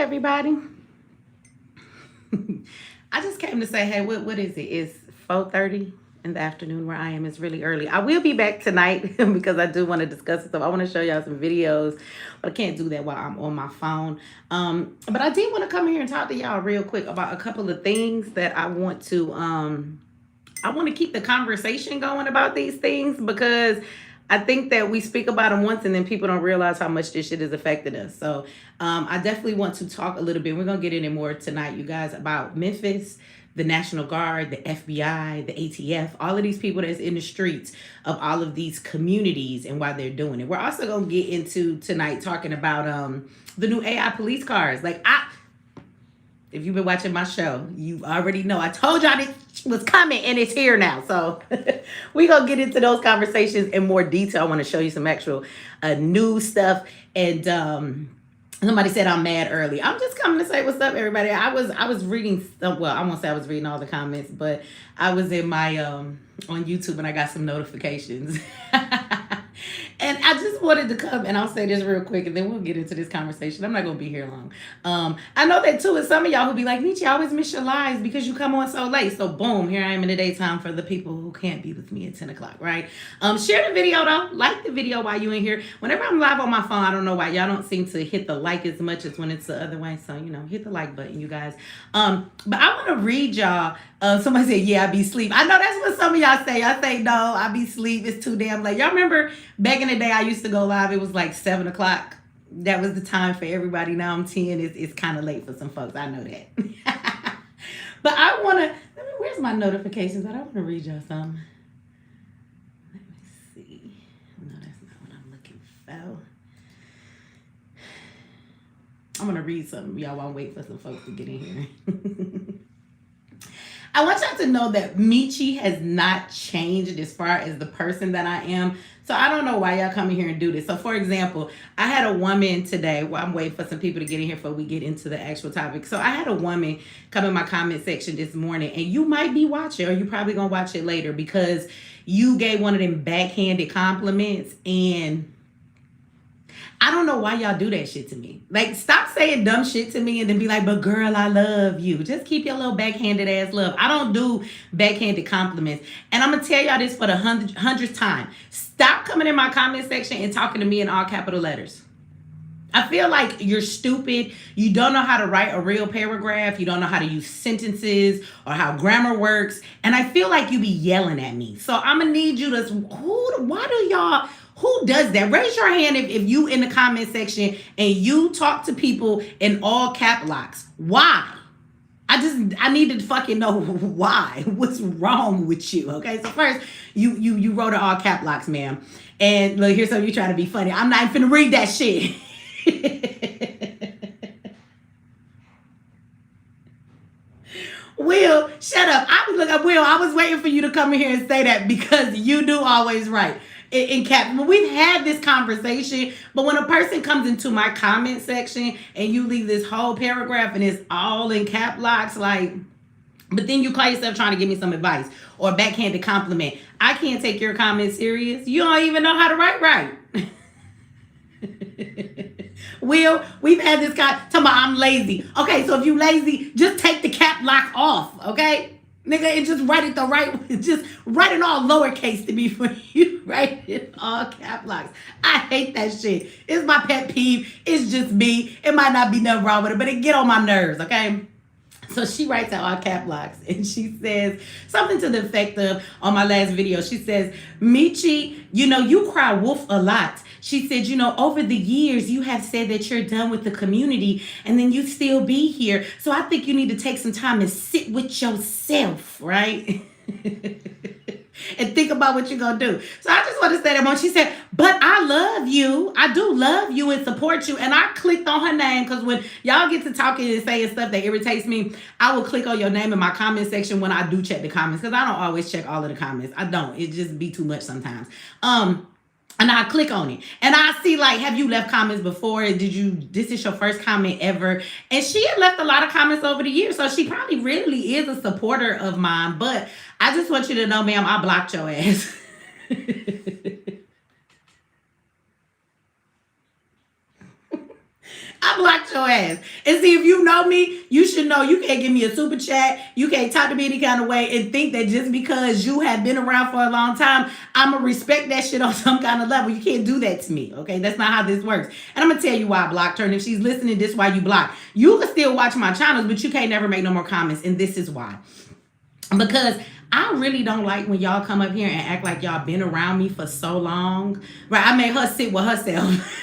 everybody. I just came to say, hey, what is it? It's 4:30 in the afternoon where I am. It's really early. I will be back tonight because I do want to discuss stuff. I want to show y'all some videos, but I can't do that while I'm on my phone. But I did want to come here and talk to y'all real quick about a couple of things that I want to keep the conversation going about these things because I think that we speak about them once and then people don't realize how much this shit has affected us. So I definitely want to talk a little bit. We're going to get into more tonight, you guys, about Memphis, the National Guard, the FBI, the ATF, all of these people that's in the streets of all of these communities and why they're doing it. We're also going to get into tonight talking about the new AI police cars. If you've been watching my show, you already know I told y'all this was coming and it's here now. So we're going to get into those conversations in more detail. I want to show you some actual new stuff. And somebody said I'm mad early. I'm just coming to say what's up, everybody. I was reading, well, I won't say I was reading all the comments, but I was in my, on YouTube and I got some notifications. And I just wanted to come, and I'll say this real quick, and then we'll get into this conversation. I'm not going to be here long. I know that, too, is some of y'all who be like, Mechee, I always miss your lives because you come on so late. So, boom, here I am in the daytime for the people who can't be with me at 10 o'clock, right? Share the video, though. Like the video while you in here. Whenever I'm live on my phone, I don't know why y'all don't seem to hit the like as much as when it's the other way. So, hit the like button, you guys. But I want to read y'all. Somebody said, yeah, I be asleep. I know that's what some of y'all say. I say, no, I be asleep. It's too damn late. Y'all remember back in the day I used to go live. It was like 7 o'clock. That was the time for everybody. Now I'm 10. It's kind of late for some folks. I know that. But I want to, where's my notifications? I want to read y'all some. Let me see. No, that's not what I'm looking for. I'm going to read something. Y'all won't wait for some folks to get in here. I want y'all to know that Mechee has not changed as far as the person that I am. So I don't know why y'all come in here and do this. So for example, I had a woman today. Well, I'm waiting for some people to get in here before we get into the actual topic. So I had a woman come in my comment section this morning, and you might be watching, or you probably gonna watch it later because you gave one of them backhanded compliments, and I don't know why y'all do that shit to me. Like, stop saying dumb shit to me and then be like, but girl, I love you. Just keep your little backhanded ass love. I don't do backhanded compliments. And I'm going to tell y'all this for the hundredth time. Stop coming in my comment section and talking to me in all capital letters. I feel like you're stupid. You don't know how to write a real paragraph. You don't know how to use sentences or how grammar works. And I feel like you be yelling at me. So I'm going to need you to, why do y'all... Who does that? Raise your hand if you in the comment section and you talk to people in all cap locks. Why? I need to fucking know why. What's wrong with you? Okay, so first, you wrote it all cap locks, ma'am. And look, here's some you trying to be funny. I'm not even finna read that shit. Will, shut up. I was waiting for you to come in here and say that because you do always write. In cap, we've had this conversation, but when a person comes into my comment section and you leave this whole paragraph and it's all in cap locks, like, but then you call yourself trying to give me some advice or backhanded compliment. I can't take your comment serious. You don't even know how to write right. Will, we've had this guy talking about I'm lazy. Okay, so if you lazy, just take the cap lock off, okay? Nigga, and just write it the right way. Just write it all lowercase to me for you. Write it all cap locks. I hate that shit. It's my pet peeve. It's just me. It might not be nothing wrong with it, but it get on my nerves, okay? So she writes out all cap locks and she says something to the effect of, on my last video, she says, Mechee, you cry wolf a lot. She said, over the years, you have said that you're done with the community and then you still be here. So I think you need to take some time and sit with yourself, right? And think about what you're going to do. So I just want to say that when she said, but I love you. I do love you and support you. And I clicked on her name because when y'all get to talking and saying stuff that irritates me, I will click on your name in my comment section when I do check the comments because I don't always check all of the comments. I don't. It just be too much sometimes. And I click on it and I see like, have you left comments before? This is your first comment ever? And she had left a lot of comments over the years. So she probably really is a supporter of mine, but I just want you to know, ma'am, I blocked your ass. I blocked your ass. And see, if you know me, you should know you can't give me a super chat. You can't talk to me any kind of way and think that just because you have been around for a long time, I'm going to respect that shit on some kind of level. You can't do that to me, okay? That's not how this works. And I'm going to tell you why I blocked her. And if she's listening, this is why you blocked. You can still watch my channels, but you can't never make no more comments. And this is why. Because I really don't like when y'all come up here and act like y'all been around me for so long. Right? I made her sit with herself.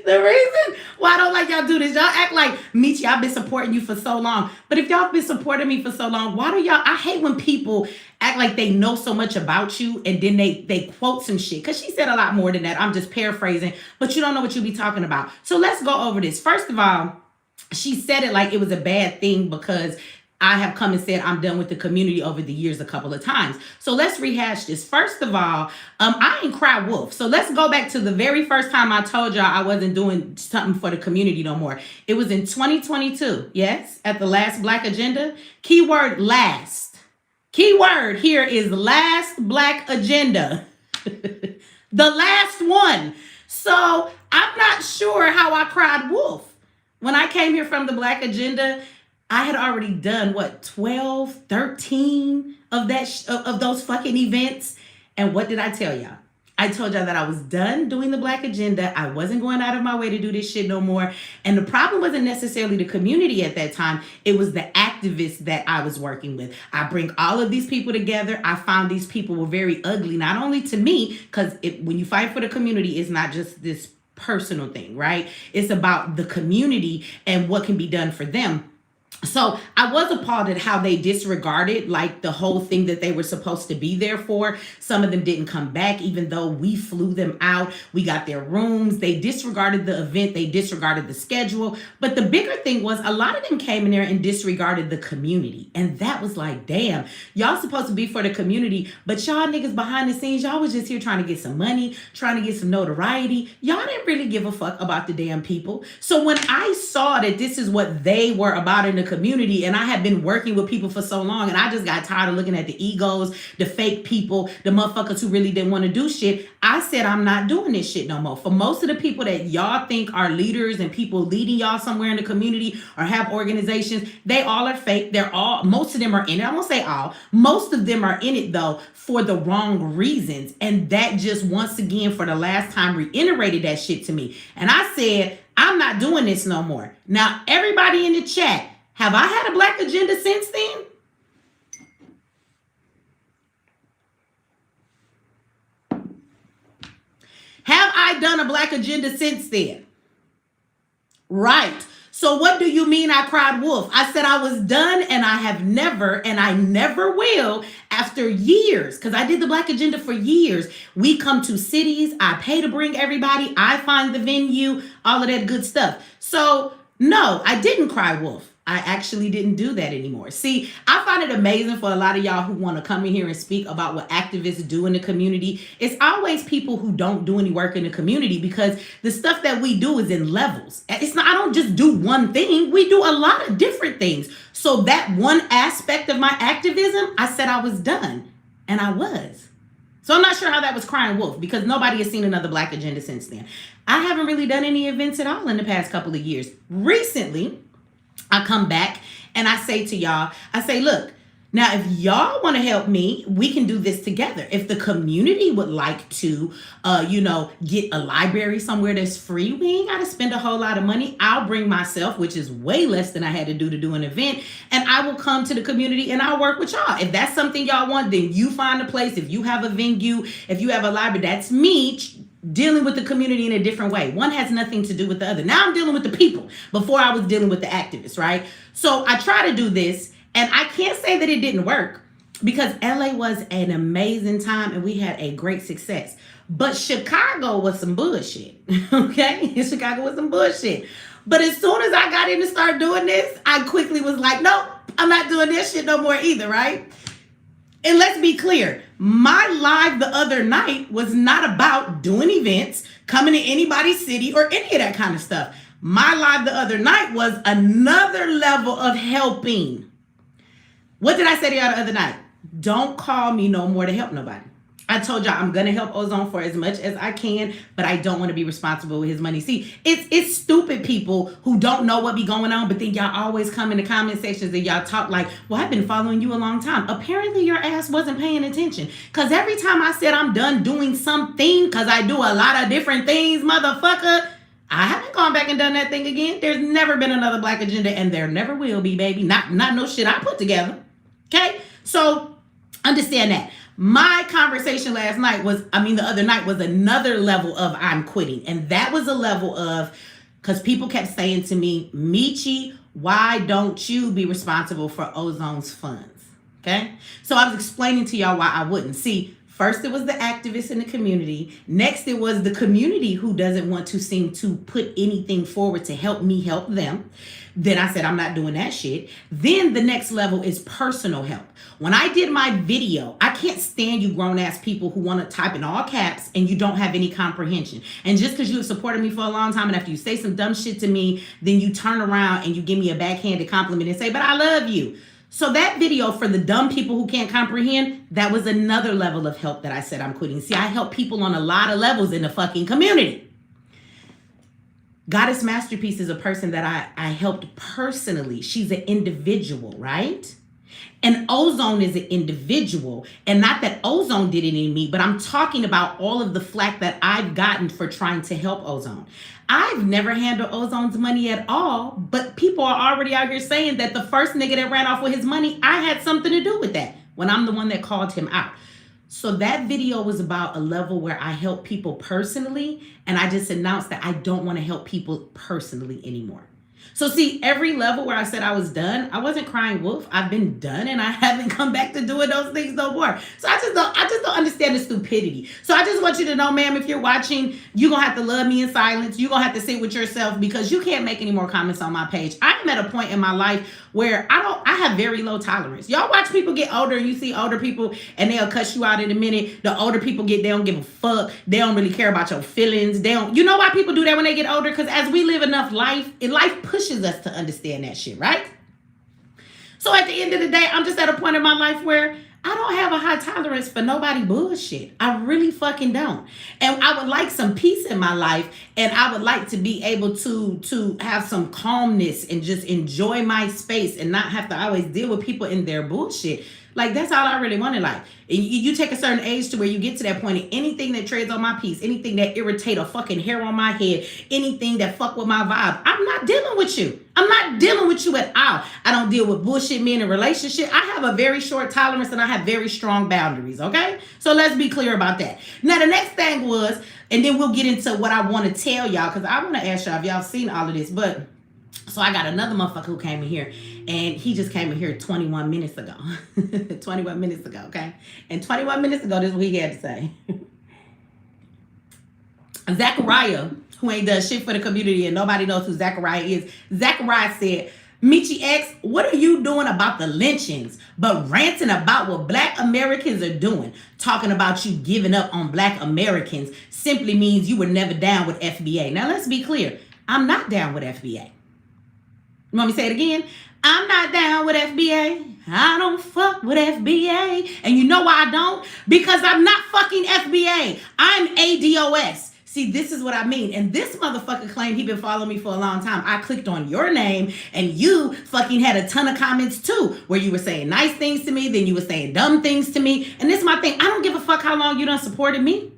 The reason why I don't like y'all do this, y'all act like, Mechee, I've been supporting you for so long. But if y'all been supporting me for so long, why do y'all, I hate when people act like they know so much about you and then they quote some shit. Because she said a lot more than that. I'm just paraphrasing, but you don't know what you be talking about. So let's go over this. First of all, she said it like it was a bad thing because I have come and said I'm done with the community over the years a couple of times. So let's rehash this. First of all, I ain't cry wolf. So let's go back to the very first time I told y'all I wasn't doing something for the community no more. It was in 2022. Yes, at the last Black Agenda. Keyword last. Keyword here is last Black Agenda. The last one. So I'm not sure how I cried wolf. When I came here from the Black Agenda, I had already done, 12, 13 of of those fucking events. And what did I tell y'all? I told y'all that I was done doing the Black Agenda. I wasn't going out of my way to do this shit no more. And the problem wasn't necessarily the community at that time. It was the activists that I was working with. I bring all of these people together. I found these people were very ugly, not only to me, because when you fight for the community, it's not just this personal thing, right? It's about the community and what can be done for them. So I was appalled at how they disregarded like the whole thing that they were supposed to be there for. Some of them didn't come back, even though we flew them out. We got their rooms. They disregarded the event. They disregarded the schedule. But the bigger thing was a lot of them came in there and disregarded the community. And that was like, damn, y'all supposed to be for the community, but y'all niggas behind the scenes, y'all was just here trying to get some money, trying to get some notoriety. Y'all didn't really give a fuck about the damn people. So when I saw that this is what they were about in the community, and I had been working with people for so long, and I just got tired of looking at the egos, the fake people, the motherfuckers who really didn't want to do shit. I said, I'm not doing this shit no more. For most of the people that y'all think are leaders and people leading y'all somewhere in the community or have organizations, they all are fake. Most of them are in it. I won't say all. Most of them are in it though for the wrong reasons. And that just once again, for the last time, reiterated that shit to me. And I said, I'm not doing this no more. Now, everybody in the chat, have I had a Black Agenda since then? Have I done a Black Agenda since then? Right. So what do you mean I cried wolf? I said I was done, and I have never, and I never will after years, because I did the Black Agenda for years. We come to cities. I pay to bring everybody. I find the venue, all of that good stuff. So no, I didn't cry wolf. I actually didn't do that anymore. See, I find it amazing for a lot of y'all who want to come in here and speak about what activists do in the community. It's always people who don't do any work in the community, because the stuff that we do is in levels. It's not, I don't just do one thing. We do a lot of different things. So that one aspect of my activism, I said I was done, and I was. So I'm not sure how that was crying wolf, because nobody has seen another Black Agenda since then. I haven't really done any events at all in the past couple of years. Recently, I come back and I say to y'all, I say, look, now if y'all want to help me, we can do this together. If the community would like to, get a library somewhere that's free, we ain't got to spend a whole lot of money. I'll bring myself, which is way less than I had to do an event, and I will come to the community and I'll work with y'all. If that's something y'all want, then you find a place. If you have a venue, if you have a library, that's me dealing with the community in a different way. One has nothing to do with the other. Now I'm dealing with the people. Before I was dealing with the activists, right? So I try to do this, and I can't say that it didn't work, because LA was an amazing time and we had a great success. But Chicago was some bullshit, okay? Chicago was some bullshit. But as soon as I got in to start doing this, I quickly was like, nope, I'm not doing this shit no more either, right? And let's be clear, my live the other night was not about doing events, coming to anybody's city, or any of that kind of stuff. My live the other night was another level of helping. What did I say to y'all the other night? Don't call me no more to help nobody. I told y'all I'm gonna help Ozone for as much as I can, but I don't want to be responsible with his money. See, it's stupid people who don't know what be going on, but then y'all always come in the comment sections and y'all talk like, well, I've been following you a long time. Apparently your ass wasn't paying attention. Cause every time I said I'm done doing something, cause I do a lot of different things, motherfucker, I haven't gone back and done that thing again. There's never been another Black agenda, and there never will be, baby. Not no shit I put together. Okay? So understand that. My conversation the other night was another level of I'm quitting. And that was a level of, because people kept saying to me, Mechee, why don't you be responsible for Ozone's funds? Okay? So I was explaining to y'all why I wouldn't. See, first it was the activists in the community. Next it was the community who doesn't want to seem to put anything forward to help me help them. Then I said, I'm not doing that shit. Then the next level is personal help. When I did my video, I can't stand you grown ass people who want to type in all caps and you don't have any comprehension. And just because you have supported me for a long time and after you say some dumb shit to me, then you turn around and you give me a backhanded compliment and say, but I love you. So that video for the dumb people who can't comprehend, that was another level of help that I said I'm quitting. See, I help people on a lot of levels in the fucking community. Goddess Masterpiece is a person that I helped personally. She's an individual, right? And Ozone is an individual. And not that Ozone did it in me, but I'm talking about all of the flack that I've gotten for trying to help Ozone. I've never handled Ozone's money at all, but people are already out here saying that the first nigga that ran off with his money, I had something to do with that when I'm the one that called him out. So that video was about a level where I help people personally, and I just announced that I don't want to help people personally anymore. So see, every level where I said I was done, I wasn't crying wolf. I've been done and I haven't come back to doing those things no more. So I just don't understand the stupidity. So I just want you to know, ma'am, if you're watching, you're going to have to love me in silence. You're going to have to sit with yourself because you can't make any more comments on my page. I'm at a point in my life where I have very low tolerance. Y'all watch people get older and you see older people and they'll cuss you out in a minute. The older people they don't give a fuck. They don't really care about your feelings. You know why people do that when they get older? Because as we live enough life pushes us to understand that shit, right? So at the end of the day, I'm just at a point in my life where I don't have a high tolerance for nobody bullshit. I really fucking don't. And I would like some peace in my life, and I would like to be able to have some calmness and just enjoy my space and not have to always deal with people in their bullshit. Like, that's all I really want in life. And you take a certain age to where you get to that point, and anything that treads on my peace, anything that irritate a fucking hair on my head, anything that fuck with my vibe, I'm not dealing with you. I'm not dealing with you at all. I don't deal with bullshit men in a relationship. I have a very short tolerance and I have very strong boundaries, okay? So let's be clear about that. Now, the next thing was, and then we'll get into what I want to tell y'all, because I want to ask y'all if y'all seen all of this, but so I got another motherfucker who came in here, and he just came in here 21 minutes ago. 21 minutes ago, okay? And 21 minutes ago, this is what he had to say. Zachariah, who ain't done shit for the community and nobody knows who Zachariah is. Zachariah said, Mechee X, what are you doing about the lynchings, but ranting about what Black Americans are doing? Talking about you giving up on Black Americans simply means you were never down with FBA. Now, let's be clear. I'm not down with FBA. You want me to say it again? I'm not down with FBA. I don't fuck with FBA. And you know why I don't? Because I'm not fucking FBA. I'm ADOS. See, this is what I mean. And this motherfucker claimed he been following me for a long time. I clicked on your name and you fucking had a ton of comments too, where you were saying nice things to me, then you were saying dumb things to me. And this is my thing. I don't give a fuck how long you done supported me.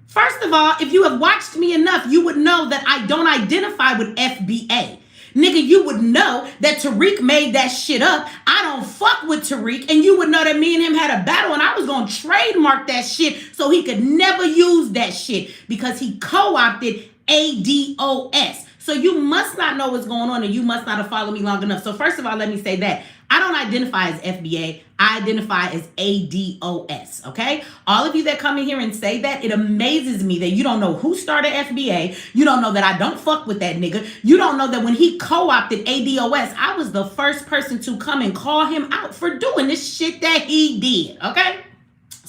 First of all, if you have watched me enough, you would know that I don't identify with FBA. Nigga, you would know that Tariq made that shit up. I don't fuck with Tariq. And you would know that me and him had a battle and I was going to trademark that shit so he could never use that shit because he co-opted ADOS. So you must not know what's going on and you must not have followed me long enough. So first of all, let me say that. I don't identify as FBA. I identify as ADOS, okay? All of you that come in here and say that, it amazes me that you don't know who started FBA. You don't know that I don't fuck with that nigga. You don't know that when he co-opted ADOS, I was the first person to come and call him out for doing this shit that he did, okay?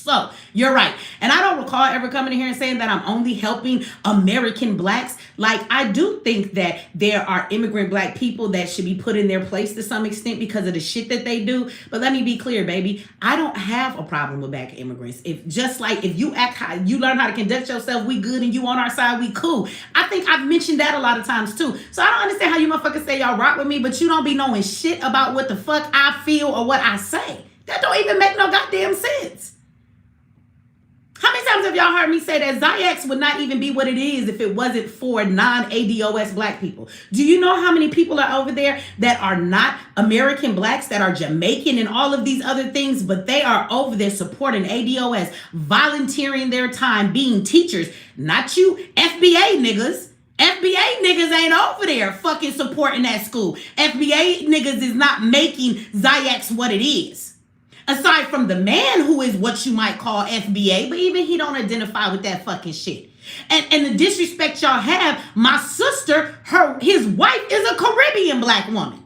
So you're right. And I don't recall ever coming in here and saying that I'm only helping American blacks. Like, I do think that there are immigrant black people that should be put in their place to some extent because of the shit that they do. But let me be clear, baby. I don't have a problem with black immigrants. If just like if you act how you learn how to conduct yourself, we good, and you on our side, we cool. I think I've mentioned that a lot of times too. So I don't understand how you motherfuckers say y'all rock with me, but you don't be knowing shit about what the fuck I feel or what I say. That don't even make no goddamn sense. How many times have y'all heard me say that X would not even be what it is if it wasn't for non-ADOS black people? Do you know how many people are over there that are not American blacks, that are Jamaican and all of these other things, but they are over there supporting ADOS, volunteering their time, being teachers? Not you FBA niggas. FBA niggas ain't over there fucking supporting that school. FBA niggas is not making X what it is. Aside from the man who is what you might call FBA, but even he don't identify with that fucking shit. And the disrespect y'all have, my sister, his wife is a Caribbean black woman.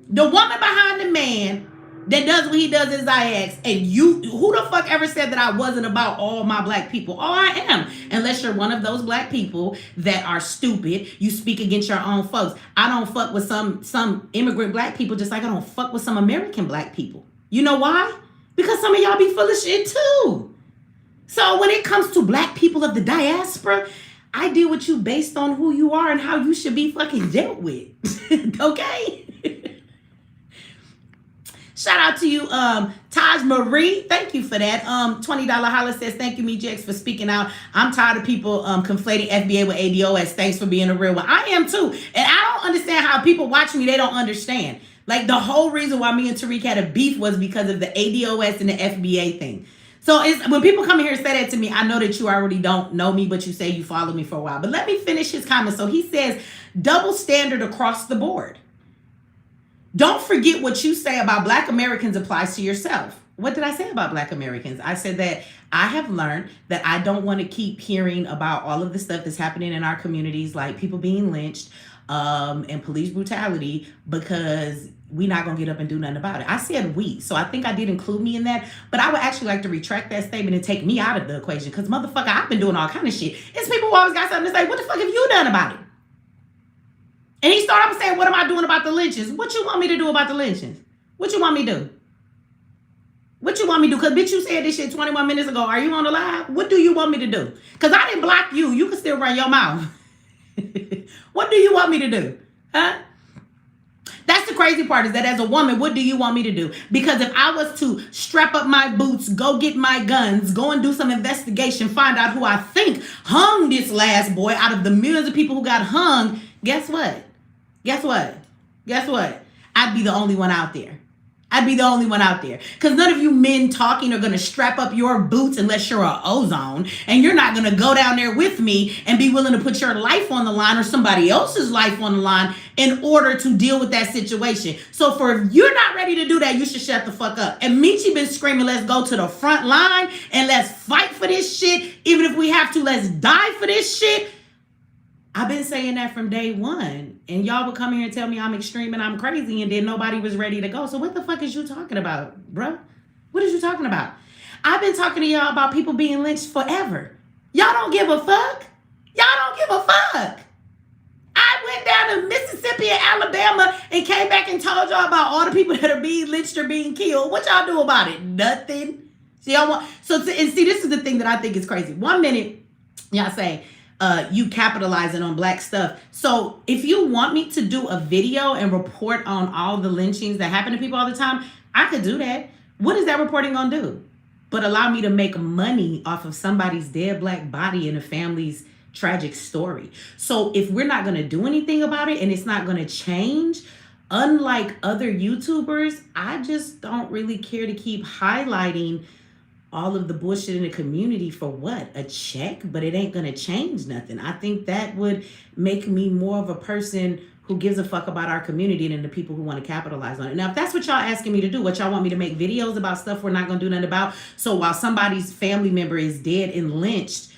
The woman behind the man that does what he does is X. And you, who the fuck ever said that I wasn't about all my black people? Oh, I am. Unless you're one of those black people that are stupid. You speak against your own folks. I don't fuck with some immigrant black people just like I don't fuck with some American black people. You know why? Because some of y'all be full of shit too. So when it comes to black people of the diaspora, I deal with you based on who you are and how you should be fucking dealt with. Okay? Shout out to you, Taj Marie. Thank you for that. $20 holla says, thank you, Mechee X, for speaking out. I'm tired of people conflating FBA with ADOS. Thanks for being a real one. I am too. And I don't understand how people watch me, they don't understand. Like, the whole reason why me and Tariq had a beef was because of the ADOS and the FBA thing. So when people come here and say that to me, I know that you already don't know me, but you say you follow me for a while. But let me finish his comment. So he says, double standard across the board. Don't forget what you say about black Americans applies to yourself. What did I say about black Americans? I said that I have learned that I don't want to keep hearing about all of the stuff that's happening in our communities, like people being lynched, and police brutality, because we're not going to get up and do nothing about it. I said we, so I think I did include me in that, but I would actually like to retract that statement and take me out of the equation, because motherfucker, I've been doing all kind of shit. It's people who always got something to say, what the fuck have you done about it? And he started off saying, what am I doing about the lynchings? What you want me to do about the lynchings? What you want me to do? What you want me to do? Because bitch, you said this shit 21 minutes ago. Are you on the live? What do you want me to do? Because I didn't block you. You can still run your mouth. What do you want me to do? Huh? That's the crazy part, is that as a woman, what do you want me to do? Because if I was to strap up my boots, go get my guns, go and do some investigation, find out who I think hung this last boy out of the millions of people who got hung, guess what? Guess what? Guess what? I'd be the only one out there. I'd be the only one out there. Because none of you men talking are going to strap up your boots unless you're an ozone. And you're not going to go down there with me and be willing to put your life on the line or somebody else's life on the line in order to deal with that situation. So if you're not ready to do that, you should shut the fuck up. And Mechee been screaming, let's go to the front line and let's fight for this shit. Even if we have to, let's die for this shit. I've been saying that from day one, and y'all would come here and tell me I'm extreme and I'm crazy, and then nobody was ready to go. So what the fuck is you talking about, bruh? What is you talking about? I've been talking to y'all about people being lynched forever. Y'all don't give a fuck. Y'all don't give a fuck. I went down to Mississippi and Alabama and came back and told y'all about all the people that are being lynched or being killed. What y'all do about it? Nothing. See, this is the thing that I think is crazy. 1 minute, y'all say, you capitalizing on black stuff. So if you want me to do a video and report on all the lynchings that happen to people all the time, I could do that. What is that reporting gonna do? But allow me to make money off of somebody's dead black body and a family's tragic story. So if we're not gonna do anything about it and it's not gonna change, unlike other YouTubers, I just don't really care to keep highlighting all of the bullshit in the community for what? A check? But it ain't gonna change nothing. I think that would make me more of a person who gives a fuck about our community than the people who want to capitalize on it. Now, if that's what y'all asking me to do, what y'all want me to make videos about stuff we're not gonna do nothing about, so while somebody's family member is dead and lynched,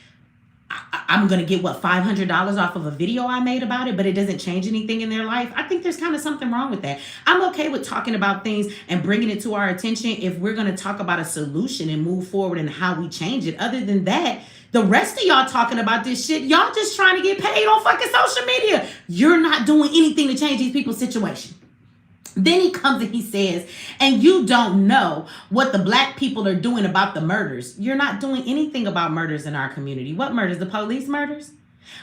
I'm going to get what, $500 off of a video I made about it, but it doesn't change anything in their life. I think there's kind of something wrong with that. I'm okay with talking about things and bringing it to our attention if we're going to talk about a solution and move forward and how we change it. Other than that, the rest of y'all talking about this shit, y'all just trying to get paid on fucking social media. You're not doing anything to change these people's situation. Then he comes and he says, and you don't know what the black people are doing about the murders. You're not doing anything about murders in our community. What murders? The police murders?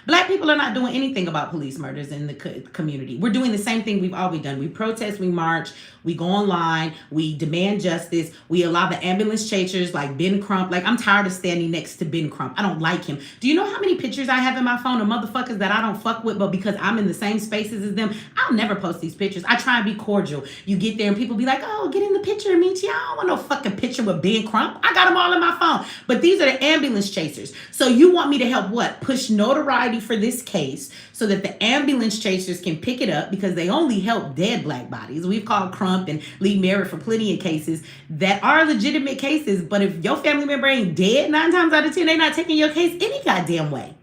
Black people are not doing anything about police murders in the community. We're doing the same thing we've always done. We protest, we march, we go online, we demand justice, we allow the ambulance chasers like Ben Crump. Like, I'm tired of standing next to Ben Crump. I don't like him. Do you know how many pictures I have in my phone of motherfuckers that I don't fuck with, but because I'm in the same spaces as them, I'll never post these pictures. I try and be cordial. You get there and people be like, oh, get in the picture, Mechee. I don't want no fucking picture with Ben Crump. I got them all in my phone. But these are the ambulance chasers. So you want me to help what? Push notoriety for this case so that the ambulance chasers can pick it up, because they only help dead black bodies. We've called Crump and Lee Merritt for plenty of cases that are legitimate cases, but if your family member ain't dead 9 times out of 10, they're not taking your case any goddamn way.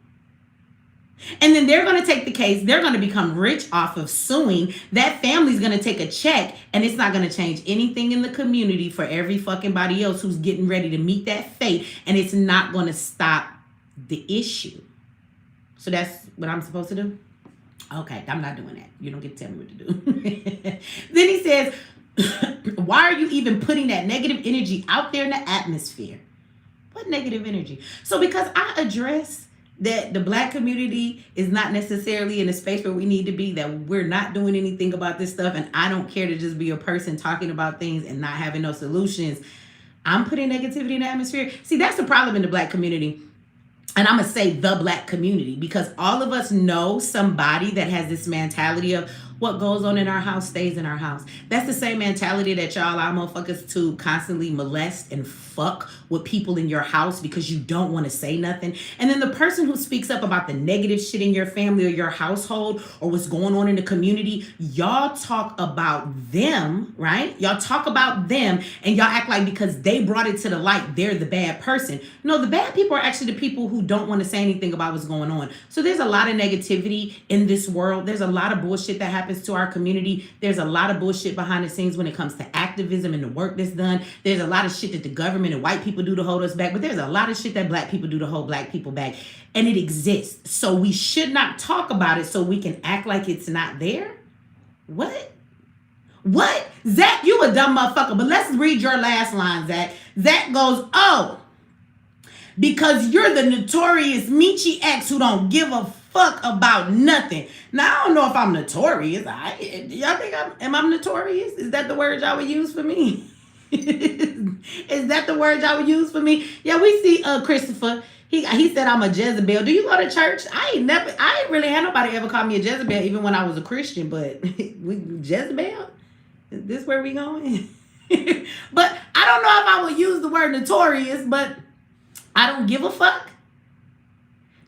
And then they're going to take the case. They're going to become rich off of suing. That family's going to take a check, and it's not going to change anything in the community for every fucking body else who's getting ready to meet that fate, and it's not going to stop the issue. So that's what I'm supposed to do? Okay, I'm not doing that. You don't get to tell me what to do. Then he says, why are you even putting that negative energy out there in the atmosphere? What negative energy? So because I address that the black community is not necessarily in a space where we need to be, that we're not doing anything about this stuff, and I don't care to just be a person talking about things and not having no solutions, I'm putting negativity in the atmosphere. See, that's the problem in the black community. And I'm going to say the black community, because all of us know somebody that has this mentality of what goes on in our house stays in our house. That's the same mentality that y'all allow motherfuckers to constantly molest and fuck with people in your house because you don't want to say nothing. And then the person who speaks up about the negative shit in your family or your household or what's going on in the community, y'all talk about them, right? Y'all talk about them and y'all act like because they brought it to the light, they're the bad person. No, the bad people are actually the people who don't want to say anything about what's going on. So there's a lot of negativity in this world. There's a lot of bullshit that happens to our community. There's a lot of bullshit behind the scenes when it comes to activism and the work that's done. There's a lot of shit that the government and white people do to hold us back, but there's a lot of shit that black people do to hold black people back, and it exists. So we should not talk about it so we can act like it's not there. What? Zach, you a dumb motherfucker, but let's read your last line, Zach. Zach goes, oh, because you're the notorious Mechee X who don't give a fuck about nothing. Now, I don't know if I'm notorious. Y'all think I'm notorious? Is that the word y'all would use for me? Is that the word y'all would use for me? Yeah, we see Christopher. He said I'm a Jezebel. Do you go to church? I ain't really had nobody ever call me a Jezebel, even when I was a Christian, but Jezebel? Is this where we going? But I don't know if I would use the word notorious, but I don't give a fuck.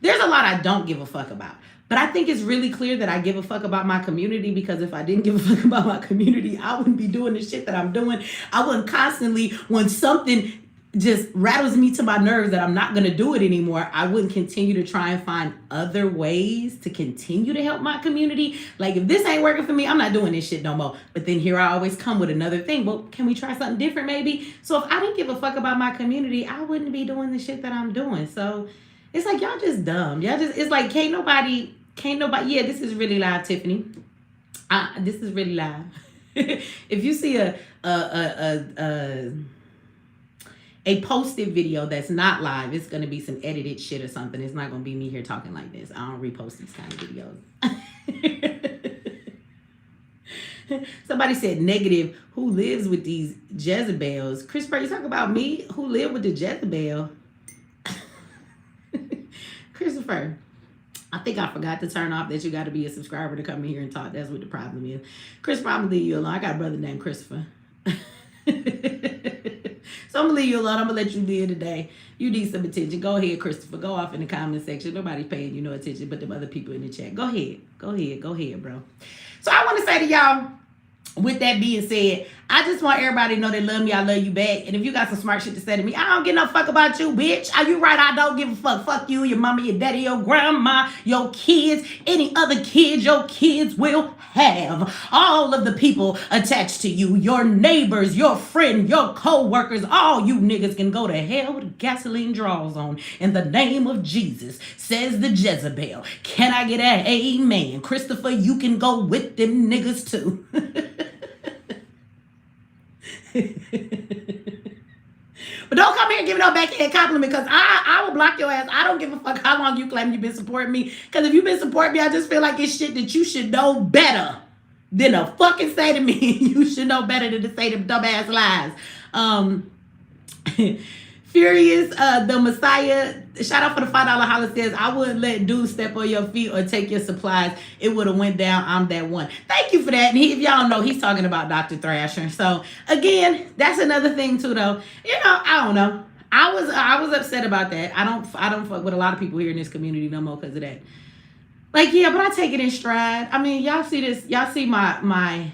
There's a lot I don't give a fuck about. But I think it's really clear that I give a fuck about my community, because if I didn't give a fuck about my community, I wouldn't be doing the shit that I'm doing. I wouldn't constantly, when something just rattles me to my nerves that I'm not going to do it anymore, I wouldn't continue to try and find other ways to continue to help my community. Like, if this ain't working for me, I'm not doing this shit no more. But then here I always come with another thing. Well, can we try something different maybe? So if I didn't give a fuck about my community, I wouldn't be doing the shit that I'm doing. So it's like, y'all just dumb. It's like, can't nobody, yeah, this is really live, Tiffany. This is really live. If you see a posted video that's not live, it's going to be some edited shit or something. It's not going to be me here talking like this. I don't repost these kind of videos. Somebody said negative, who lives with these Jezebels? Christopher, you talk about me? Who live with the Jezebel? Christopher, I think I forgot to turn off that you got to be a subscriber to come in here and talk. That's what the problem is. Christopher, I'm going to leave you alone. I got a brother named Christopher. So I'm going to leave you alone. I'm going to let you live today. You need some attention. Go ahead, Christopher. Go off in the comment section. Nobody's paying you no attention but the other people in the chat. Go ahead, bro. So I want to say to y'all, with that being said, I just want everybody to know they love me. I love you back. And if you got some smart shit to say to me, I don't give no fuck about you, bitch. Are you right? I don't give a fuck. Fuck you, your mama, your daddy, your grandma, your kids, any other kids your kids will have. All of the people attached to you, your neighbors, your friend, your co-workers, all you niggas can go to hell with gasoline draws on. In the name of Jesus, says the Jezebel. Can I get an amen? Christopher, you can go with them niggas too. But don't come here and give me no backhand compliment, because I will block your ass. I don't give a fuck how long you claim you've been supporting me. Because if you've been supporting me, I just feel like it's shit that you should know better than to fucking say to me. You should know better than to say them dumbass lies. Furious, the Messiah, shout out for the $5 holler, says, I wouldn't let dudes step on your feet or take your supplies. It would have went down. I'm that one. Thank you for that. And if y'all know, he's talking about Dr. Thrasher. So again, that's another thing too, though. You know, I don't know. I was upset about that. I don't fuck with a lot of people here in this community no more because of that. Like, yeah, but I take it in stride. I mean, y'all see this. Y'all see my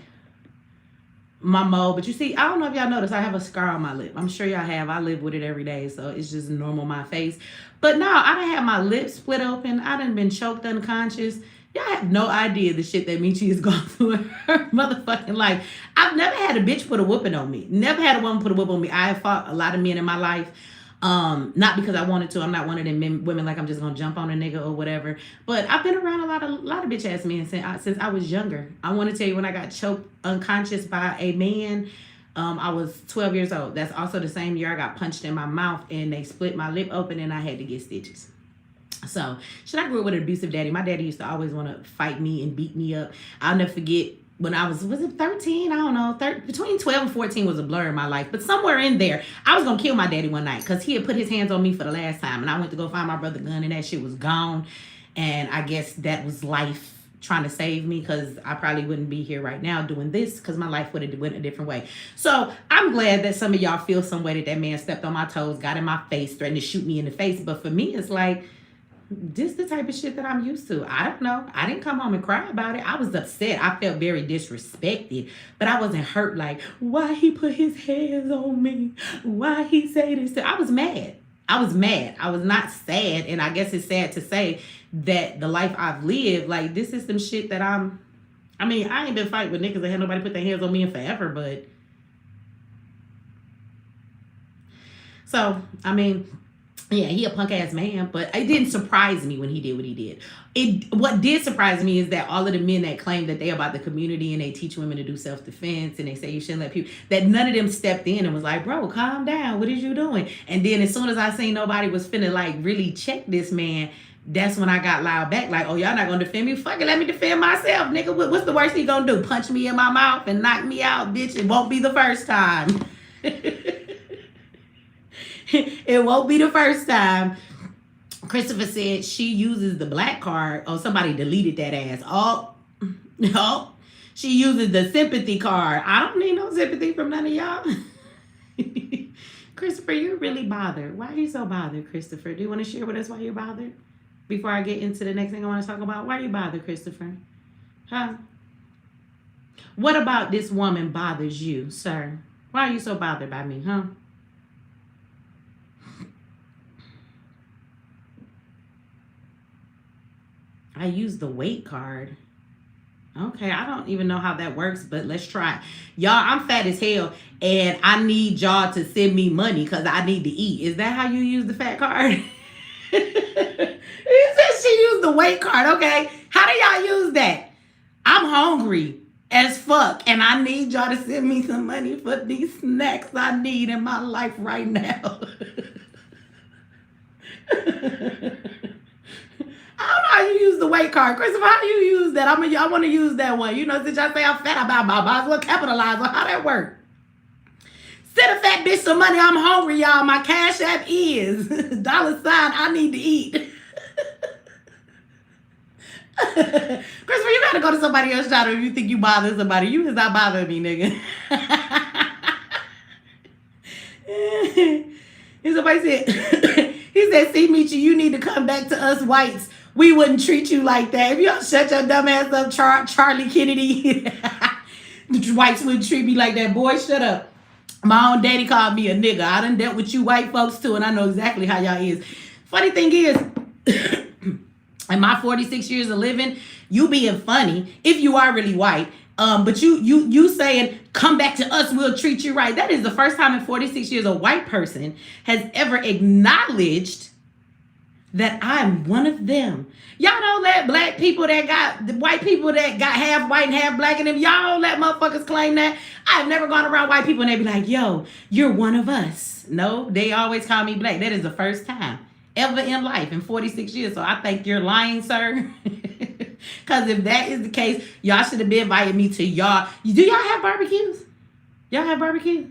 mole, but you see, I don't know if y'all noticed, I have a scar on my lip. I'm sure y'all have. I live with it every day, so it's just normal on my face. But no, I done had my lips split open. I done been choked unconscious. Y'all have no idea the shit that Mechee has gone through in her motherfucking life. I've never had a bitch put a whooping on me. Never had a woman put a whoop on me. I have fought a lot of men in my life. Not because I wanted to. I'm not one of them women like I'm just gonna jump on a nigga or whatever. But I've been around a lot of bitch ass men since I was younger. I want to tell you, when I got choked unconscious by a man, I was 12 years old. That's also the same year I got punched in my mouth and they split my lip open and I had to get stitches. So, I grew up with an abusive daddy. My daddy used to always want to fight me and beat me up. I'll never forget when I was it 13? I don't know. Between 12 and 14 was a blur in my life. But somewhere in there, I was going to kill my daddy one night because he had put his hands on me for the last time. And I went to go find my brother gun and that shit was gone. And I guess that was life trying to save me, because I probably wouldn't be here right now doing this, because my life would have went a different way. So I'm glad that some of y'all feel some way that man stepped on my toes, got in my face, threatened to shoot me in the face. But for me, it's like, this is the type of shit that I'm used to. I don't know. I didn't come home and cry about it. I was upset. I felt very disrespected, but I wasn't hurt like, why he put his hands on me? Why he say this? I was mad. I was not sad. And I guess it's sad to say that the life I've lived, like, this is some shit that I ain't been fighting with niggas that had nobody put their hands on me in forever, but so, yeah, he a punk ass man, but it didn't surprise me when he did what he did. What did surprise me is that all of the men that claim that they about the community and they teach women to do self-defense and they say you shouldn't let people, that none of them stepped in and was like, bro, calm down. What is you doing? And then as soon as I seen nobody was finna like really check this man, that's when I got loud back like, oh, y'all not gonna defend me? Fuck it, let me defend myself, nigga. What's the worst he gonna do? Punch me in my mouth and knock me out, bitch? It won't be the first time. It won't be the first time. Christopher said she uses the black card. Oh, somebody deleted that ass. Oh, she uses the sympathy card. I don't need no sympathy from none of y'all. Christopher, you're really bothered. Why are you so bothered, Christopher? Do you want to share with us why you're bothered? Before I get into the next thing I want to talk about, why are you bothered, Christopher? Huh? What about this woman bothers you, sir? Why are you so bothered by me, huh? I use the weight card. Okay, I don't even know how that works, but let's try. Y'all, I'm fat as hell, and I need y'all to send me money because I need to eat. Is that how you use the fat card? He said she used the weight card. Okay, how do y'all use that? I'm hungry as fuck, and I need y'all to send me some money for these snacks I need in my life right now. I don't know how you use the weight card. Christopher, how do you use that? I want to use that one. You know, since y'all say I'm fat, I might as well capitalize on how that work. Send a fat bitch some money. I'm hungry, y'all. My cash app is $. I need to eat. Christopher, you gotta go to somebody else's channel if you think you bother somebody. You is not bothering me, nigga. Somebody said, he said, see, Mechee, you need to come back to us whites. We wouldn't treat you like that. If you don't shut your dumb ass up, Charlie Kennedy. The whites wouldn't treat me like that. Boy, shut up. My own daddy called me a nigga. I done dealt with you white folks too, and I know exactly how y'all is. Funny thing is, in my 46 years of living, you being funny, if you are really white, but you saying, come back to us, we'll treat you right. That is the first time in 46 years a white person has ever acknowledged that I'm one of them. Y'all don't let black people that got, the white people that got half white and half black in them, y'all don't let motherfuckers claim that. I've never gone around white people and they be like, yo, you're one of us. No, they always call me black. That is the first time ever in life in 46 years. So I think you're lying, sir. Because if that is the case, y'all should have been inviting me to y'all. Do y'all have barbecues? Y'all have barbecues?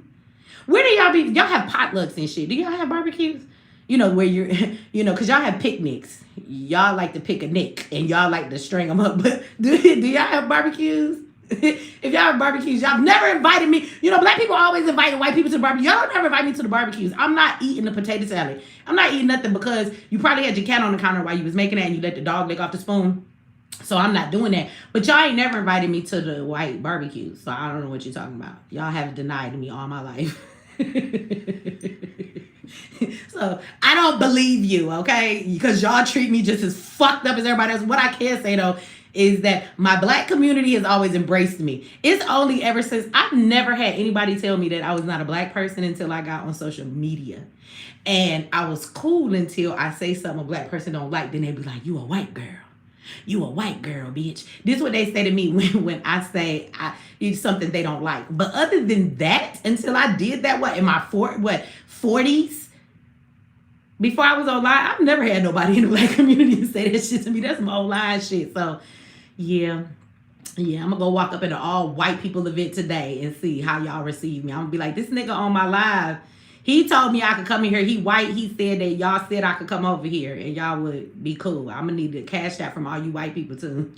Where do y'all be? Y'all have potlucks and shit. Do y'all have barbecues? You know, where you're, you know, because y'all have picnics. Y'all like to pick a nick and y'all like to string them up. But do y'all have barbecues? If y'all have barbecues, y'all never invited me. You know, black people always invite white people to the barbecue. Y'all never invite me to the barbecues. I'm not eating the potato salad. I'm not eating nothing because you probably had your cat on the counter while you was making that and you let the dog lick off the spoon. So I'm not doing that. But y'all ain't never invited me to the white barbecues. So I don't know what you're talking about. Y'all have denied me all my life. So I don't believe you, okay? Because y'all treat me just as fucked up as everybody else. What I can say though is that my black community has always embraced me. It's only ever since I've never had anybody tell me that I was not a black person until I got on social media. And I was cool until I say something a black person don't like. Then they be like, you a white girl. You a white girl, bitch. This is what they say to me when I say it's something they don't like. But other than that, until I did that, in my 40s? Before I was online, I've never had nobody in the black community say that shit to me. That's some old line shit. So, yeah, I'm going to go walk up at an all white people event today and see how y'all receive me. I'm going to be like, this nigga on my live, he told me I could come in here. He white. He said that y'all said I could come over here and y'all would be cool. I'm going to need to cash that from all you white people too.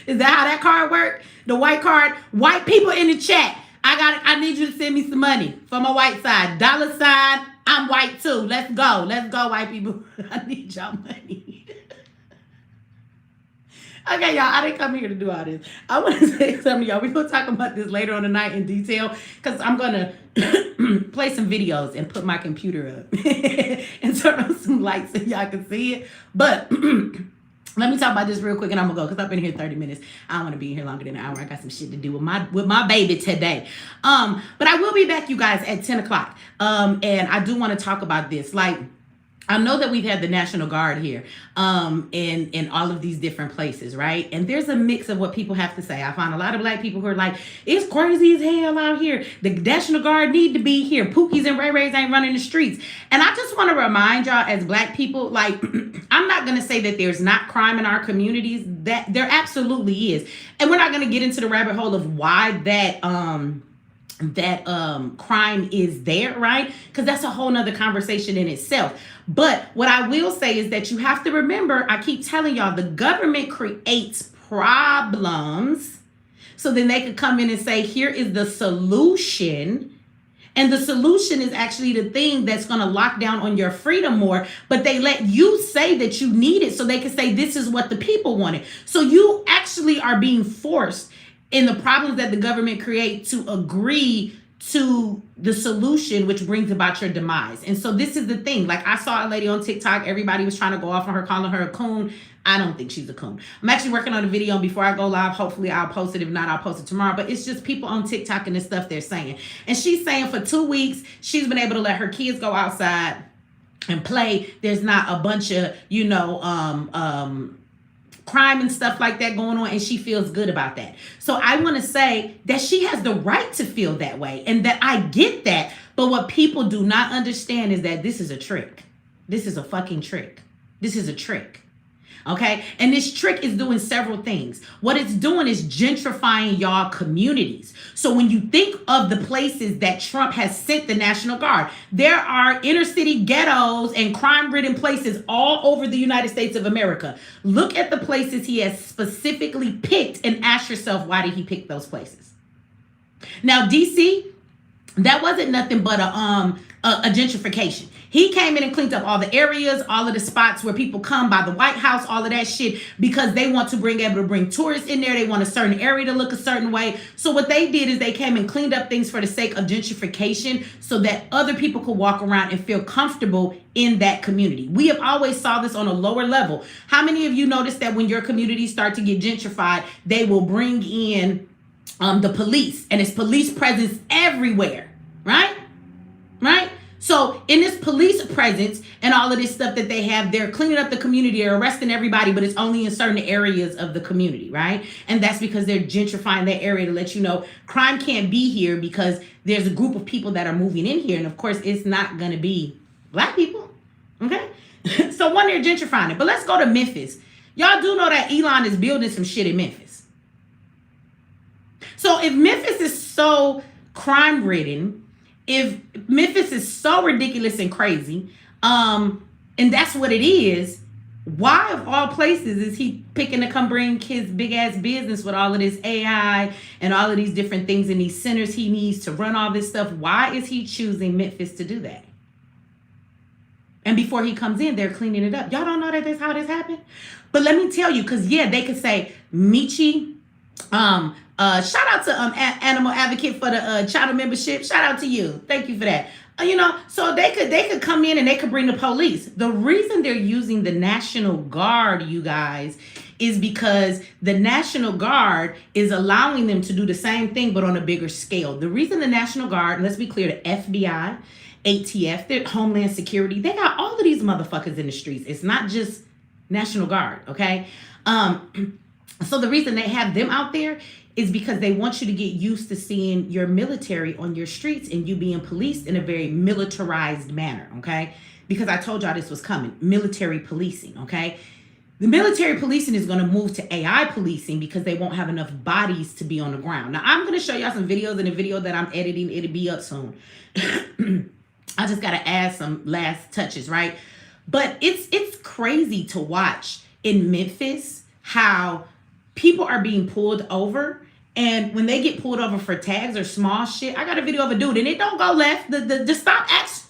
Is that how that card work? The white card? White people in the chat. I need you to send me some money for my white side. $, I'm white too. Let's go. Let's go, white people. I need y'all money. Okay, y'all, I didn't come here to do all this. I want to say something to y'all. We're going to talk about this later on tonight in detail because I'm going to play some videos and put my computer up and turn on some lights so y'all can see it. But let me talk about this real quick and I'm going to go because I've been here 30 minutes. I don't want to be here longer than an hour. I got some shit to do with my baby today. But I will be back, you guys, at 10 o'clock. And I do want to talk about this. Like, I know that we've had the National Guard here in all of these different places, right? And there's a mix of what people have to say. I find a lot of black people who are like, it's crazy as hell out here. The National Guard need to be here. Pookies and Ray Rays ain't running the streets. And I just want to remind y'all as black people, like, I'm not going to say that there's not crime in our communities. That there absolutely is. And we're not going to get into the rabbit hole of why that crime is there, right? Because that's a whole nother conversation in itself. But what I will say is that you have to remember, I keep telling y'all, the government creates problems so then they could come in and say, here is the solution. And the solution is actually the thing that's going to lock down on your freedom more. But they let you say that you need it so they can say this is what the people wanted. So you actually are being forced in the problems that the government create to agree to the solution, which brings about your demise. And so this is the thing. Like, I saw a lady on TikTok. Everybody was trying to go off on her, calling her a coon. I don't think she's a coon. I'm actually working on a video, and before I go live, hopefully I'll post it. If not, I'll post it tomorrow. But it's just people on TikTok and the stuff they're saying. And she's saying for 2 weeks, she's been able to let her kids go outside and play. There's not a bunch of, crime and stuff like that going on, and she feels good about that. So I want to say that she has the right to feel that way, and that I get that. But what people do not understand is that this is a trick. This is a fucking trick. This is a trick. Okay? And this trick is doing several things. What it's doing is gentrifying y'all communities. So when you think of the places that Trump has sent the National Guard, there are inner city ghettos and crime-ridden places all over the United States of America. Look at the places he has specifically picked and ask yourself, why did he pick those places? Now, DC, that wasn't nothing but a gentrification. He came in and cleaned up all the areas, all of the spots where people come by the White House, all of that shit, because they want to able to bring tourists in there. They want a certain area to look a certain way. So what they did is they came and cleaned up things for the sake of gentrification so that other people could walk around and feel comfortable in that community. We have always saw this on a lower level. How many of you noticed that when your communities start to get gentrified, they will bring in the police, and it's police presence everywhere, right? Right? So in this police presence and all of this stuff that they have, they're cleaning up the community, they're arresting everybody, but it's only in certain areas of the community, right? And that's because they're gentrifying that area to let you know crime can't be here because there's a group of people that are moving in here. And of course, it's not going to be black people, okay? So one, they're gentrifying it. But let's go to Memphis. Y'all do know that Elon is building some shit in Memphis. So if Memphis is so crime-ridden, if Memphis is so ridiculous and crazy, and that's what it is, why of all places is he picking to come bring his big ass business with all of this AI and all of these different things and these centers he needs to run all this stuff? Why is he choosing Memphis to do that? And before he comes in, they're cleaning it up. Y'all don't know that that's how this happened? But let me tell you, because yeah, they could say Mechee, shout out to Animal Advocate for the channel membership. Shout out to you. Thank you for that. So they could come in and they could bring the police. The reason they're using the National Guard, you guys, is because the National Guard is allowing them to do the same thing, but on a bigger scale. The reason the National Guard, let's be clear, the FBI, ATF, their Homeland Security, they got all of these motherfuckers in the streets. It's not just National Guard, okay? So the reason they have them out there is because they want you to get used to seeing your military on your streets and you being policed in a very militarized manner, okay? Because I told y'all this was coming, military policing, okay? The military policing is going to move to AI policing because they won't have enough bodies to be on the ground. Now, I'm going to show y'all some videos in a video that I'm editing. It'll be up soon. I just got to add some last touches, right? But it's crazy to watch in Memphis how people are being pulled over, and when they get pulled over for tags or small shit, I got a video of a dude and it don't go left. The stop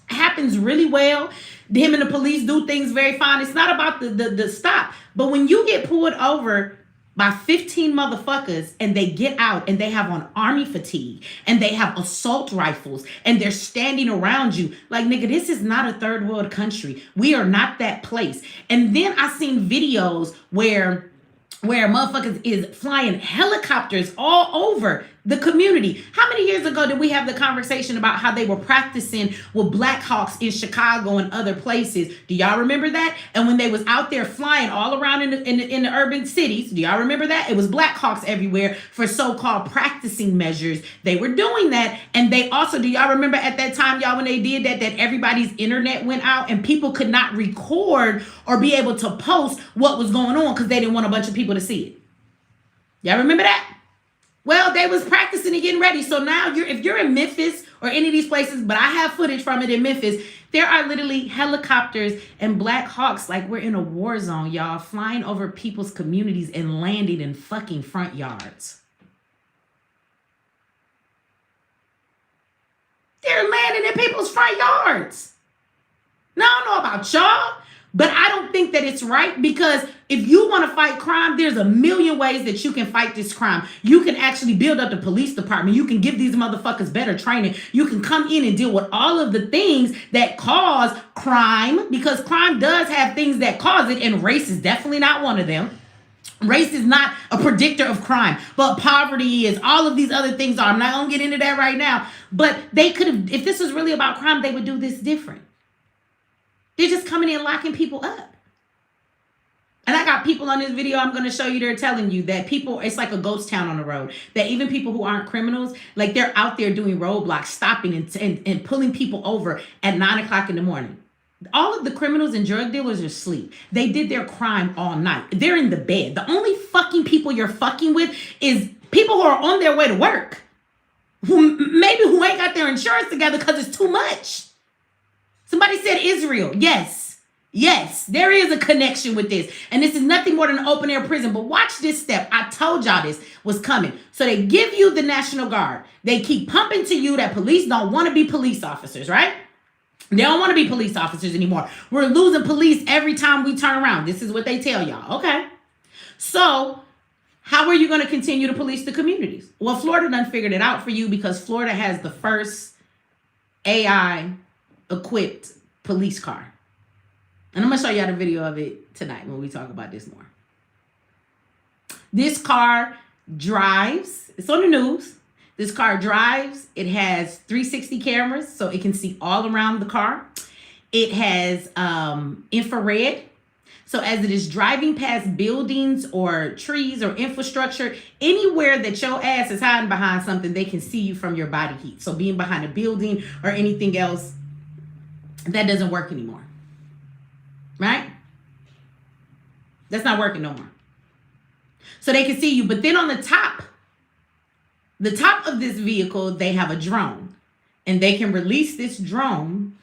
happens really well. Him and the police do things very fine. It's not about the stop. But when you get pulled over by 15 motherfuckers and they get out and they have on army fatigue and they have assault rifles and they're standing around you like, nigga, this is not a third world country. We are not that place. And then I seen videos where motherfuckers is flying helicopters all over the community. How many years ago did we have the conversation about how they were practicing with Black Hawks in Chicago and other places? Do y'all remember that? And when they was out there flying all around in the urban cities, do y'all remember that? It was Black Hawks everywhere for so-called practicing measures. They were doing that. And they also, do y'all remember at that time, y'all, when they did that everybody's internet went out and people could not record or be able to post what was going on because they didn't want a bunch of people to see it. Y'all remember that? Well, they was practicing and getting ready. So now if you're in Memphis or any of these places, but I have footage from it in Memphis, there are literally helicopters and Black Hawks like we're in a war zone, y'all, flying over people's communities and landing in fucking front yards. They're landing in people's front yards. Now, I don't know about y'all, but I don't think that it's right, because if you want to fight crime, there's a million ways that you can fight this crime. You can actually build up the police department. You can give these motherfuckers better training. You can come in and deal with all of the things that cause crime, because crime does have things that cause it, and race is definitely not one of them. Race is not a predictor of crime, but poverty is. All of these other things are. I'm not going to get into that right now, but they could have, if this was really about crime, they would do this different. They're just coming in locking people up. And I got people on this video I'm going to show you, they're telling you that people, it's like a ghost town on the road. That even people who aren't criminals, like they're out there doing roadblocks, stopping and pulling people over at 9 o'clock in the morning. All of the criminals and drug dealers are asleep. They did their crime all night. They're in the bed. The only fucking people you're fucking with is people who are on their way to work. Who ain't got their insurance together because it's too much. Somebody said Israel. Yes, there is a connection with this. And this is nothing more than an open air prison. But watch this step. I told y'all this was coming. So they give you the National Guard. They keep pumping to you that police don't want to be police officers, right? They don't want to be police officers anymore. We're losing police every time we turn around. This is what they tell y'all. Okay. So how are you going to continue to police the communities? Well, Florida done figured it out for you because Florida has the first AI equipped police car. And I'm going to show y'all the video of it tonight when we talk about this more. This car drives. It's on the news. This car drives. It has 360 cameras, so it can see all around the car. It has infrared. So as it is driving past buildings or trees or infrastructure, anywhere that your ass is hiding behind something, they can see you from your body heat. So being behind a building or anything else, that doesn't work anymore. Right? That's not working no more. So they can see you. But then on the top of this vehicle, they have a drone. And they can release this drone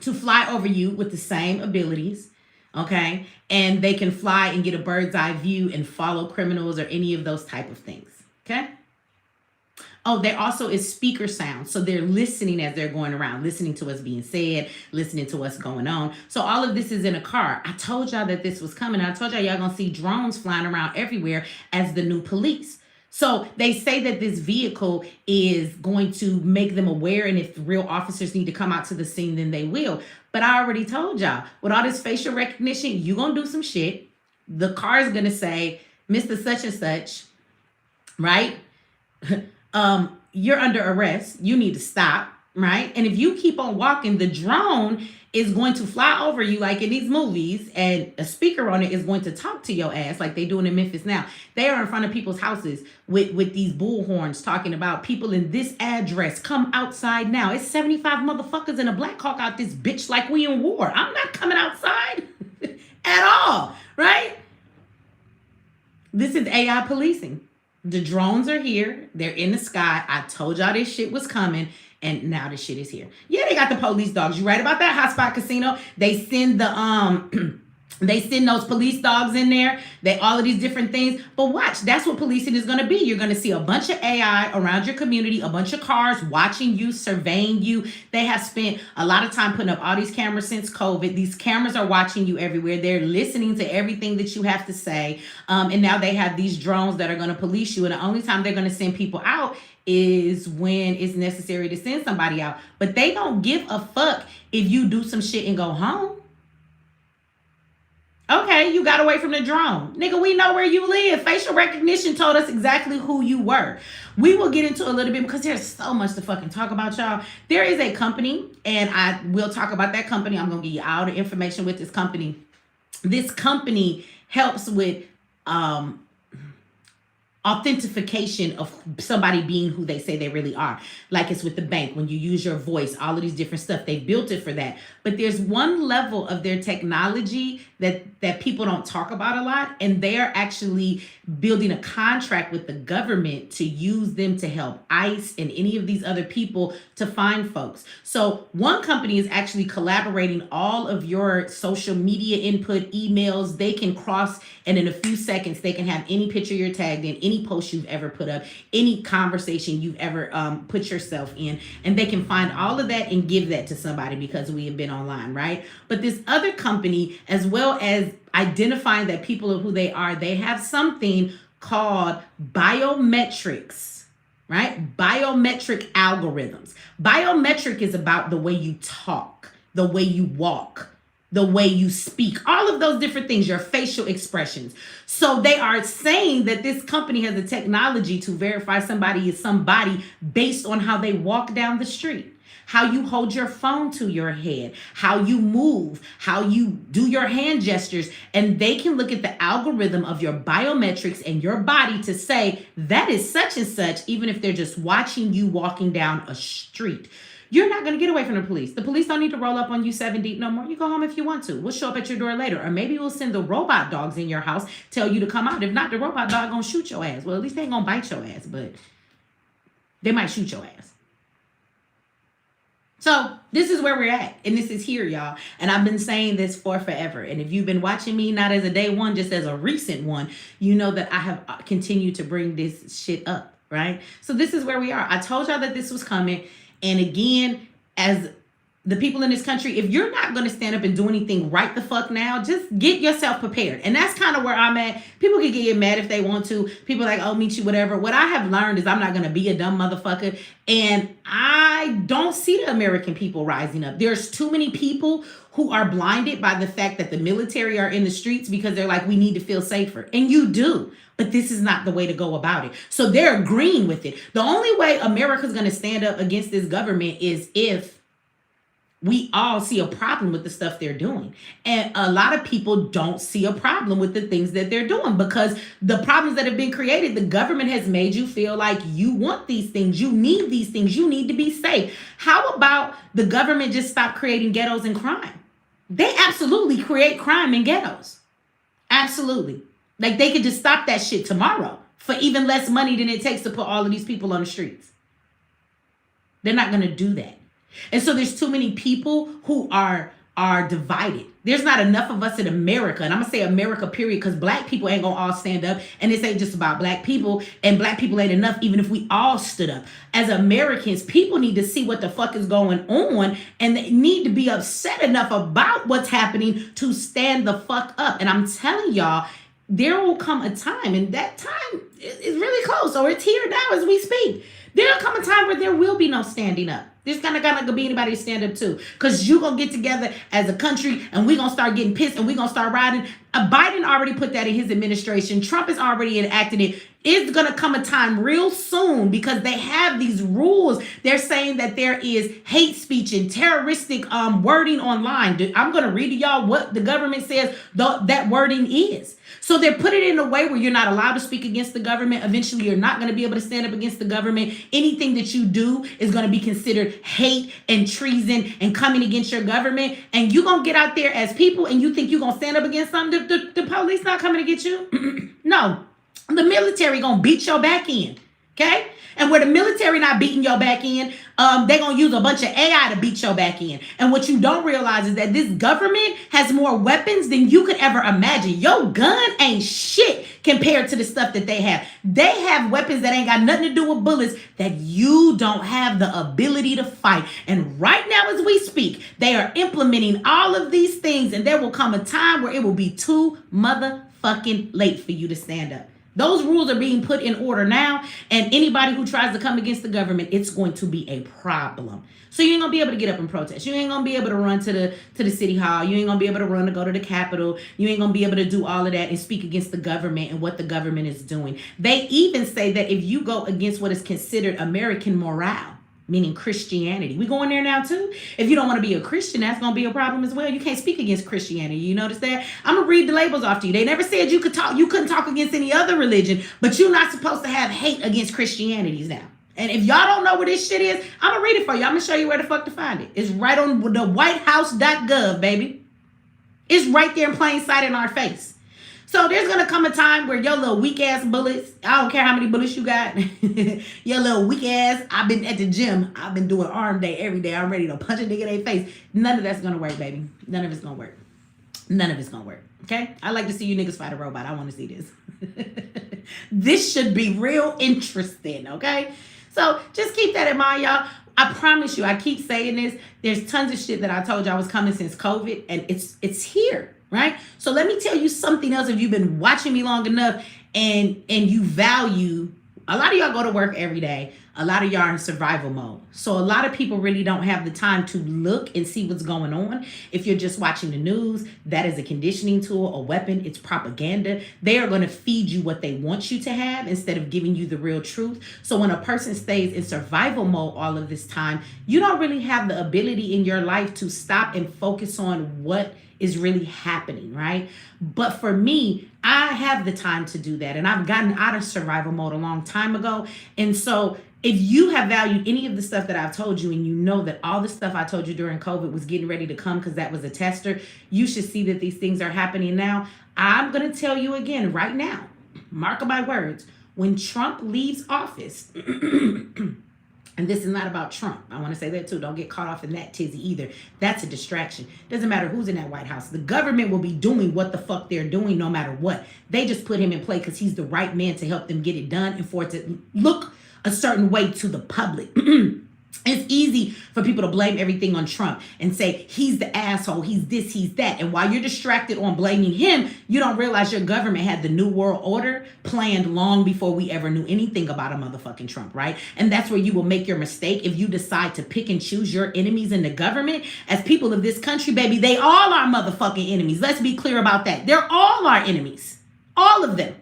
to fly over you with the same abilities. Okay? And they can fly and get a bird's eye view and follow criminals or any of those type of things. Okay? Oh, there also is speaker sound. So they're listening as they're going around, listening to what's being said, listening to what's going on. So all of this is in a car. I told y'all that this was coming. I told y'all going to see drones flying around everywhere as the new police. So they say that this vehicle is going to make them aware, and if real officers need to come out to the scene, then they will. But I already told y'all, with all this facial recognition, you're going to do some shit. The car is going to say, Mr. Such and Such, right? You're under arrest. You need to stop, right? And if you keep on walking, the drone is going to fly over you like in these movies, and a speaker on it is going to talk to your ass like they doing in Memphis now. They are in front of people's houses with these bullhorns talking about people in this address. Come outside now. It's 75 motherfuckers in a Black Hawk out this bitch like we in war. I'm not coming outside at all, right? This is AI policing. The drones are here. They're in the sky. I told y'all this shit was coming, and now this shit is here. Yeah, they got the police dogs. You right about that, Hotspot Casino? They send the they send those police dogs in there. They all of these different things. But watch, that's what policing is going to be. You're going to see a bunch of AI around your community, a bunch of cars watching you, surveying you. They have spent a lot of time putting up all these cameras since COVID. These cameras are watching you everywhere. They're listening to everything that you have to say. And now they have these drones that are going to police you. And the only time they're going to send people out is when it's necessary to send somebody out. But they don't give a fuck if you do some shit and go home. Okay, you got away from the drone. Nigga, we know where you live. Facial recognition told us exactly who you were. We will get into a little bit because there's so much to fucking talk about, y'all. There is a company, and I will talk about that company. I'm going to give you all the information with this company. This company helps with authentication of somebody being who they say they really are. Like it's with the bank, when you use your voice, all of these different stuff, they built it for that. But there's one level of their technology that people don't talk about a lot, and they are actually building a contract with the government to use them to help ICE and any of these other people to find folks. So one company is actually collaborating all of your social media input, emails. They can cross, and in a few seconds, they can have any picture you're tagged in, any post you've ever put up, any conversation you've ever put yourself in, and they can find all of that and give that to somebody because we have been online, right? But this other company, as well as identifying that people are who they are, they have something called biometrics, right? Biometric algorithms. Biometric is about the way you talk, the way you walk, the way you speak, all of those different things, your facial expressions. So they are saying that this company has the technology to verify somebody is somebody based on how they walk down the street, how you hold your phone to your head, how you move, how you do your hand gestures. And they can look at the algorithm of your biometrics and your body to say that is such and such, even if they're just watching you walking down a street. You're not going to get away from the police. The police don't need to roll up on you 7 deep no more. You go home if you want to. We'll show up at your door later. Or maybe we'll send the robot dogs in your house, tell you to come out. If not, the robot dog going to shoot your ass. Well, at least they ain't going to bite your ass, but they might shoot your ass. So this is where we're at. And this is here, y'all. And I've been saying this for forever. And if you've been watching me, not as a day one, just as a recent one, you know that I have continued to bring this shit up, right? So this is where we are. I told y'all that this was coming. And again, as the people in this country, if you're not going to stand up and do anything right the fuck now, just get yourself prepared. And that's kind of where I'm at. People can get mad if they want to. People like, oh, Mechee, whatever. What I have learned is I'm not going to be a dumb motherfucker. And I don't see the American people rising up. There's too many people who are blinded by the fact that the military are in the streets because they're like, we need to feel safer. And you do. But this is not the way to go about it. So they're agreeing with it. The only way America's going to stand up against this government is if we all see a problem with the stuff they're doing. And a lot of people don't see a problem with the things that they're doing because the problems that have been created, the government has made you feel like you want these things, you need these things, you need to be safe. How about the government just stop creating ghettos and crime? They absolutely create crime in ghettos. Absolutely. Like they could just stop that shit tomorrow for even less money than it takes to put all of these people on the streets. They're not going to do that. And so there's too many people who are divided. There's not enough of us in America. And I'm going to say America, period, because black people ain't going to all stand up. And this ain't just about black people. And black people ain't enough, even if we all stood up. As Americans, people need to see what the fuck is going on. And they need to be upset enough about what's happening to stand the fuck up. And I'm telling y'all, there will come a time, and that time is really close, or it's here now as we speak. There'll come a time where there will be no standing up. There's not gonna be anybody to stand up to, because you gonna get together as a country and we gonna start getting pissed and we gonna start riding. Biden already put that in his administration. Trump has already enacted it. It's gonna come a time real soon because they have these rules. They're saying that there is hate speech and terroristic wording online. I'm gonna read to y'all what the government says that wording is. So they're putting it in a way where you're not allowed to speak against the government. Eventually, you're not going to be able to stand up against the government. Anything that you do is going to be considered hate and treason and coming against your government. And you're going to get out there as people and you think you're going to stand up against something. The police not coming to get you. No, the military going to beat your back in. Okay? And where the military not beating your back in, they're going to use a bunch of AI to beat your back in. And what you don't realize is that this government has more weapons than you could ever imagine. Your gun ain't shit compared to the stuff that they have. They have weapons that ain't got nothing to do with bullets that you don't have the ability to fight. And right now as we speak, they are implementing all of these things, and there will come a time where it will be too motherfucking late for you to stand up. Those rules are being put in order now, and anybody who tries to come against the government, it's going to be a problem. So you ain't gonna be able to get up and protest. You ain't gonna be able to run to the city hall. You ain't gonna be able to run to go to the Capitol. You ain't gonna be able to do all of that and speak against the government and what the government is doing. They even say that if you go against what is considered American morale, meaning Christianity. We going there now too? If you don't want to be a Christian, that's going to be a problem as well. You can't speak against Christianity. You notice that? I'm going to read the labels off to you. They never said you couldn't talk against any other religion, but you're not supposed to have hate against Christianities now. And if y'all don't know where this shit is, I'm going to read it for you. I'm going to show you where the fuck to find it. It's right on the whitehouse.gov, baby. It's right there in plain sight in our face. So there's going to come a time where your little weak ass bullets, I don't care how many bullets you got, your little weak ass, I've been at the gym, I've been doing arm day every day, I'm ready to punch a nigga in their face. None of that's going to work, baby. None of it's going to work. None of it's going to work. Okay? I like to see you niggas fight a robot. I want to see this. This should be real interesting, okay? So just keep that in mind, y'all. I promise you, I keep saying this. There's tons of shit that I told y'all was coming since COVID, and it's here. Right? So let me tell you something else. If you've been watching me long enough and you value, a lot of y'all go to work every day. A lot of y'all are in survival mode. So a lot of people really don't have the time to look and see what's going on. If you're just watching the news, that is a conditioning tool, a weapon. It's propaganda. They are going to feed you what they want you to have instead of giving you the real truth. So when a person stays in survival mode all of this time, you don't really have the ability in your life to stop and focus on what is really happening, right? But for me, I have the time to do that. And I've gotten out of survival mode a long time ago. And so if you have valued any of the stuff that I've told you, and you know that all the stuff I told you during COVID was getting ready to come because that was a tester, you should see that these things are happening now. I'm going to tell you again right now, mark my words, when Trump leaves office, and this is not about Trump. I want to say that too. Don't get caught off in that tizzy either. That's a distraction. Doesn't matter who's in that White House. The government will be doing what the fuck they're doing no matter what. They just put him in play because he's the right man to help them get it done and for it to look a certain way to the public. It's easy for people to blame everything on Trump and say he's the asshole, he's this, he's that. And while you're distracted on blaming him, you don't realize your government had the New World Order planned long before we ever knew anything about a motherfucking Trump, right? And that's where you will make your mistake if you decide to pick and choose your enemies in the government. As people of this country, baby, they all are motherfucking enemies. Let's be clear about that. They're all our enemies. All of them.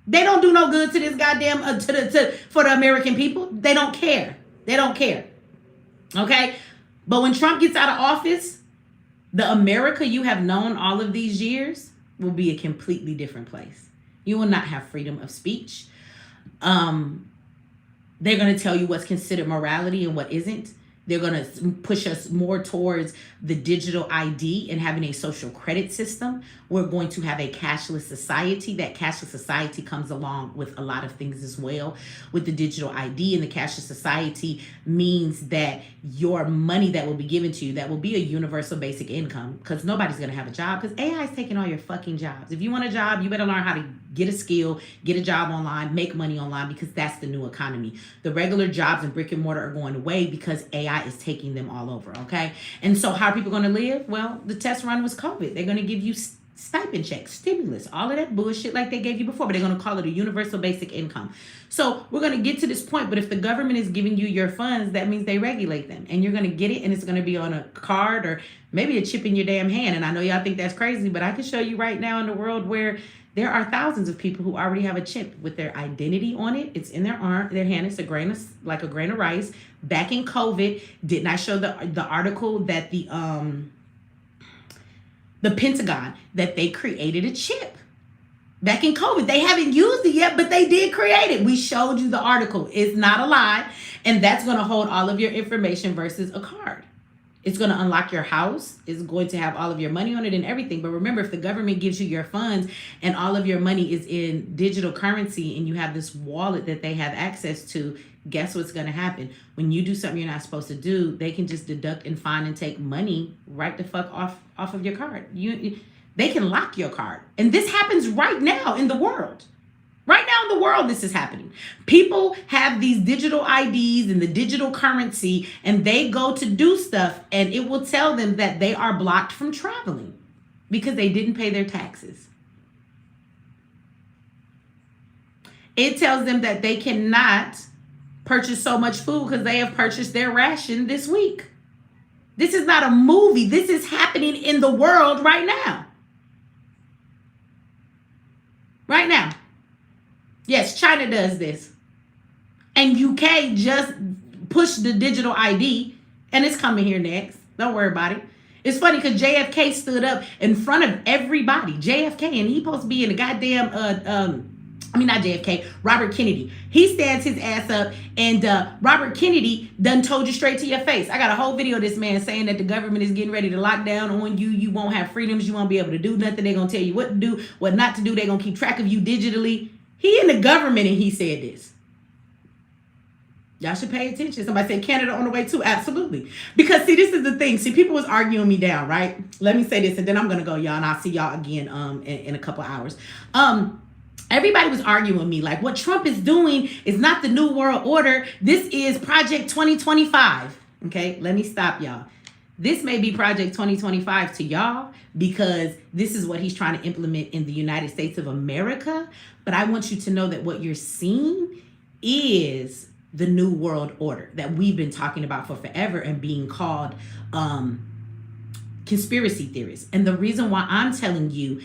They don't do no good to this goddamn, for the American people. They don't care. They don't care. Okay? But when Trump gets out of office, the America you have known all of these years will be a completely different place. You will not have freedom of speech. They're going to tell you what's considered morality and what isn't. They're going to push us more towards the digital ID and having a social credit system. We're going to have a cashless society. That cashless society comes along with a lot of things as well. With the digital ID and the cashless society means that your money that will be given to you, that will be a universal basic income, because nobody's going to have a job, because AI is taking all your fucking jobs. If you want a job, you better learn how to get a skill, get a job online, make money online, because that's the new economy. The regular jobs in brick and mortar are going away because AI is taking them all over, okay? And so how are people going to live? Well, the test run was COVID. They're going to give you stipend checks, stimulus, all of that bullshit like they gave you before, but they're going to call it a universal basic income. So we're going to get to this point, but if the government is giving you your funds, that means they regulate them, and you're going to get it, and it's going to be on a card or maybe a chip in your damn hand. And I know y'all think that's crazy, but I can show you right now in the world where there are thousands of people who already have a chip with their identity on it. It's in their arm, their hand. It's a grain of rice. Back in COVID, didn't I show the article that the Pentagon, that they created a chip back in COVID? They haven't used it yet, but they did create it. We showed you the article. It's not a lie. And that's going to hold all of your information versus a card. It's going to unlock your house. It's going to have all of your money on it and everything. But remember, if the government gives you your funds and all of your money is in digital currency and you have this wallet that they have access to, guess what's going to happen? When you do something you're not supposed to do, they can just deduct and fine and take money right the fuck off of your card. They can lock your card. And this happens right now in the world. Right now in the world, this is happening. People have these digital IDs and the digital currency, and they go to do stuff, and it will tell them that they are blocked from traveling because they didn't pay their taxes. It tells them that they cannot purchase so much food because they have purchased their ration this week. This is not a movie. This is happening in the world right now. Right now. Yes, China does this. And UK just pushed the digital ID, and it's coming here next. Don't worry about it. It's funny because JFK stood up in front of everybody. JFK, and he's supposed to be in the goddamn, not JFK, Robert Kennedy. He stands his ass up, and Robert Kennedy done told you straight to your face. I got a whole video of this man saying that the government is getting ready to lock down on you. You won't have freedoms. You won't be able to do nothing. They're going to tell you what to do, what not to do. They're going to keep track of you digitally. He in the government, and he said this. Y'all should pay attention. Somebody said Canada on the way too. Absolutely. Because see, this is the thing. See, people was arguing me down, right? Let me say this, and then I'm going to go, y'all, and I'll see y'all again in a couple hours. Everybody was arguing with me like what Trump is doing is not the New World Order. This is Project 2025. Okay, let me stop y'all. This may be Project 2025 to y'all because this is what he's trying to implement in the United States of America. But I want you to know that what you're seeing is the New World Order that we've been talking about for forever and being called conspiracy theorists. And the reason why I'm telling you,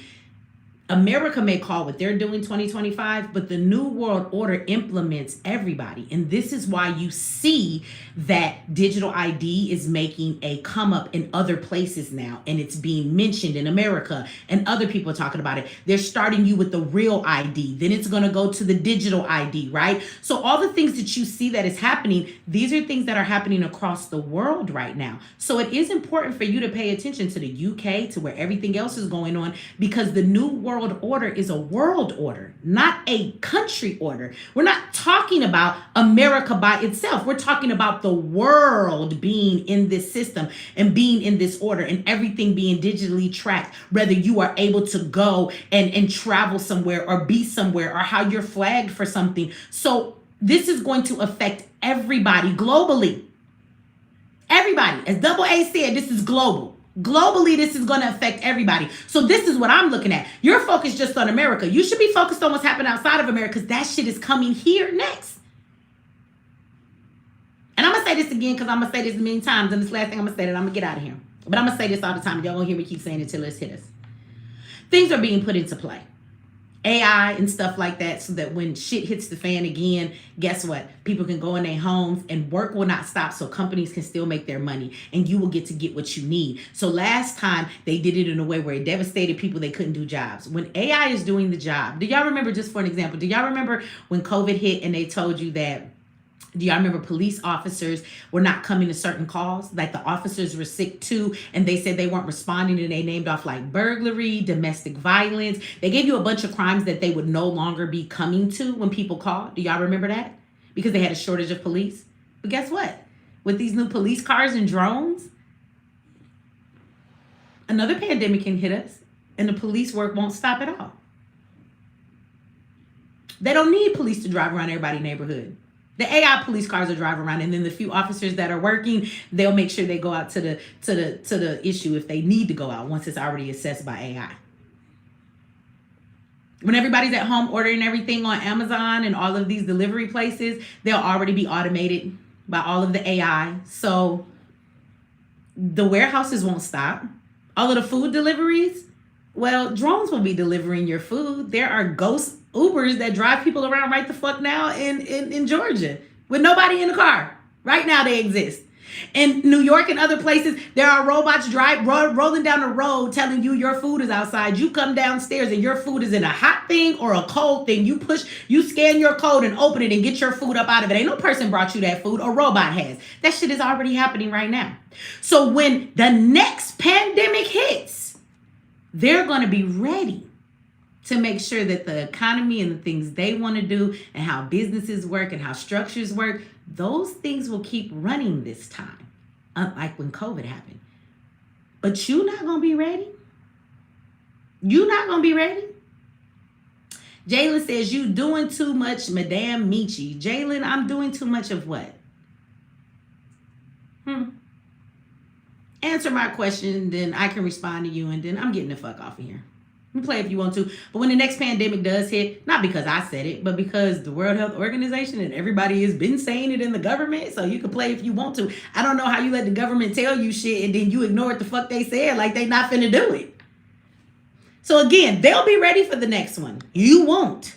America may call what they're doing 2025, but the New World Order implements everybody. And this is why you see that digital ID is making a come up in other places now. And it's being mentioned in America and other people are talking about it. They're starting you with the real ID. Then it's going to go to the digital ID, right? So all the things that you see that is happening, these are things that are happening across the world right now. So it is important for you to pay attention to the UK, to where everything else is going on, because the New World Order is a world order, not a country order. We're not talking about America by itself. We're talking about the world being in this system and being in this order and everything being digitally tracked, whether you are able to go and travel somewhere or be somewhere or how you're flagged for something. So this is going to affect everybody globally. Everybody. As Double A said, this is global. Globally, this is going to affect everybody. So this is what I'm looking at. You're focused just on America. You should be focused on what's happening outside of America because that shit is coming here next. And I'm going to say this again because I'm going to say this a million times. And this last thing I'm going to say that I'm going to get out of here. But I'm going to say this all the time. Y'all going to hear me keep saying it till it's hit us. Things are being put into play. AI and stuff like that, so that when shit hits the fan again, guess what? People can go in their homes and work will not stop, so companies can still make their money and you will get what you need. So last time they did it in a way where it devastated people, they couldn't do jobs. When AI is doing the job, do y'all remember, just for an example, do y'all remember when COVID hit and they told you that, do y'all remember police officers were not coming to certain calls? Like the officers were sick too, and they said they weren't responding, and they named off like burglary, domestic violence. They gave you a bunch of crimes that they would no longer be coming to when people called. Do y'all remember that? Because they had a shortage of police. But guess what? With these new police cars and drones, another pandemic can hit us, and the police work won't stop at all. They don't need police to drive around everybody's neighborhood. The AI police cars are driving around, and then the few officers that are working, they'll make sure they go out to the issue if they need to go out once it's already assessed by AI. When everybody's at home ordering everything on Amazon and all of these delivery places, they'll already be automated by all of the AI. So the warehouses won't stop. All of the food deliveries, well, drones will be delivering your food. There are ghost Ubers that drive people around right the fuck now in Georgia with nobody in the car. Right now they exist. In New York and other places, there are robots rolling down the road telling you your food is outside. You come downstairs and your food is in a hot thing or a cold thing. You scan your code and open it and get your food up out of it. Ain't no person brought you that food. A robot has. That shit is already happening right now. So when the next pandemic hits, they're going to be ready to make sure that the economy and the things they want to do and how businesses work and how structures work, those things will keep running this time, unlike when COVID happened. But you're not going to be ready. You're not going to be ready. Jalen says, you doing too much, Madame Mechee. Jalen, I'm doing too much of what? Answer my question, then I can respond to you, and then I'm getting the fuck off of here. You play if you want to. But when the next pandemic does hit, not because I said it, but because the World Health Organization and everybody has been saying it in the government, so you can play if you want to. I don't know how you let the government tell you shit and then you ignore what the fuck they said like they not finna do it. So again, they'll be ready for the next one. You won't.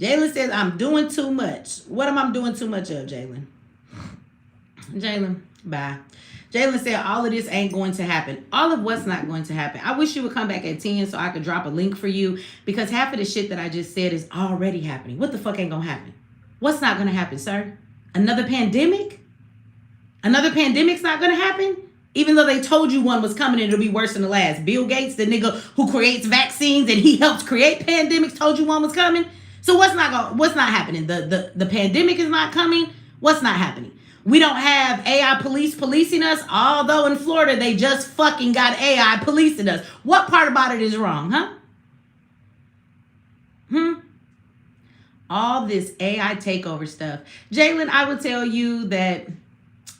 Jalen says, I'm doing too much. What am I doing too much of, Jalen? Jalen, bye. Jalen said, all of this ain't going to happen. All of what's not going to happen. I wish you would come back at 10 so I could drop a link for you, because half of the shit that I just said is already happening. What the fuck ain't going to happen? What's not going to happen, sir? Another pandemic? Another pandemic's not going to happen? Even though they told you one was coming and it'll be worse than the last. Bill Gates, the nigga who creates vaccines and he helps create pandemics, told you one was coming. So what's not happening? The pandemic is not coming. What's not happening? We don't have AI police policing us, although in Florida they just fucking got AI policing us. What part about it is wrong, huh? All this AI takeover stuff. Jalen, I would tell you that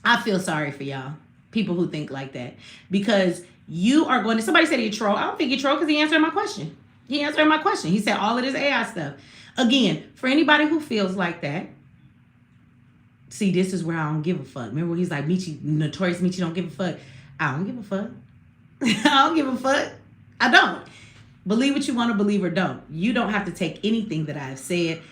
I feel sorry for y'all, people who think like that, because you are going to, somebody said he troll. I don't think he trolled because he answered my question. He answered my question. He said all of this AI stuff. Again, for anybody who feels like that, see, this is where I don't give a fuck. Remember when he's like, Mechee, notorious Mechee don't give a fuck. I don't give a fuck. I don't give a fuck. I don't. Believe what you want to believe or don't. You don't have to take anything that I've said.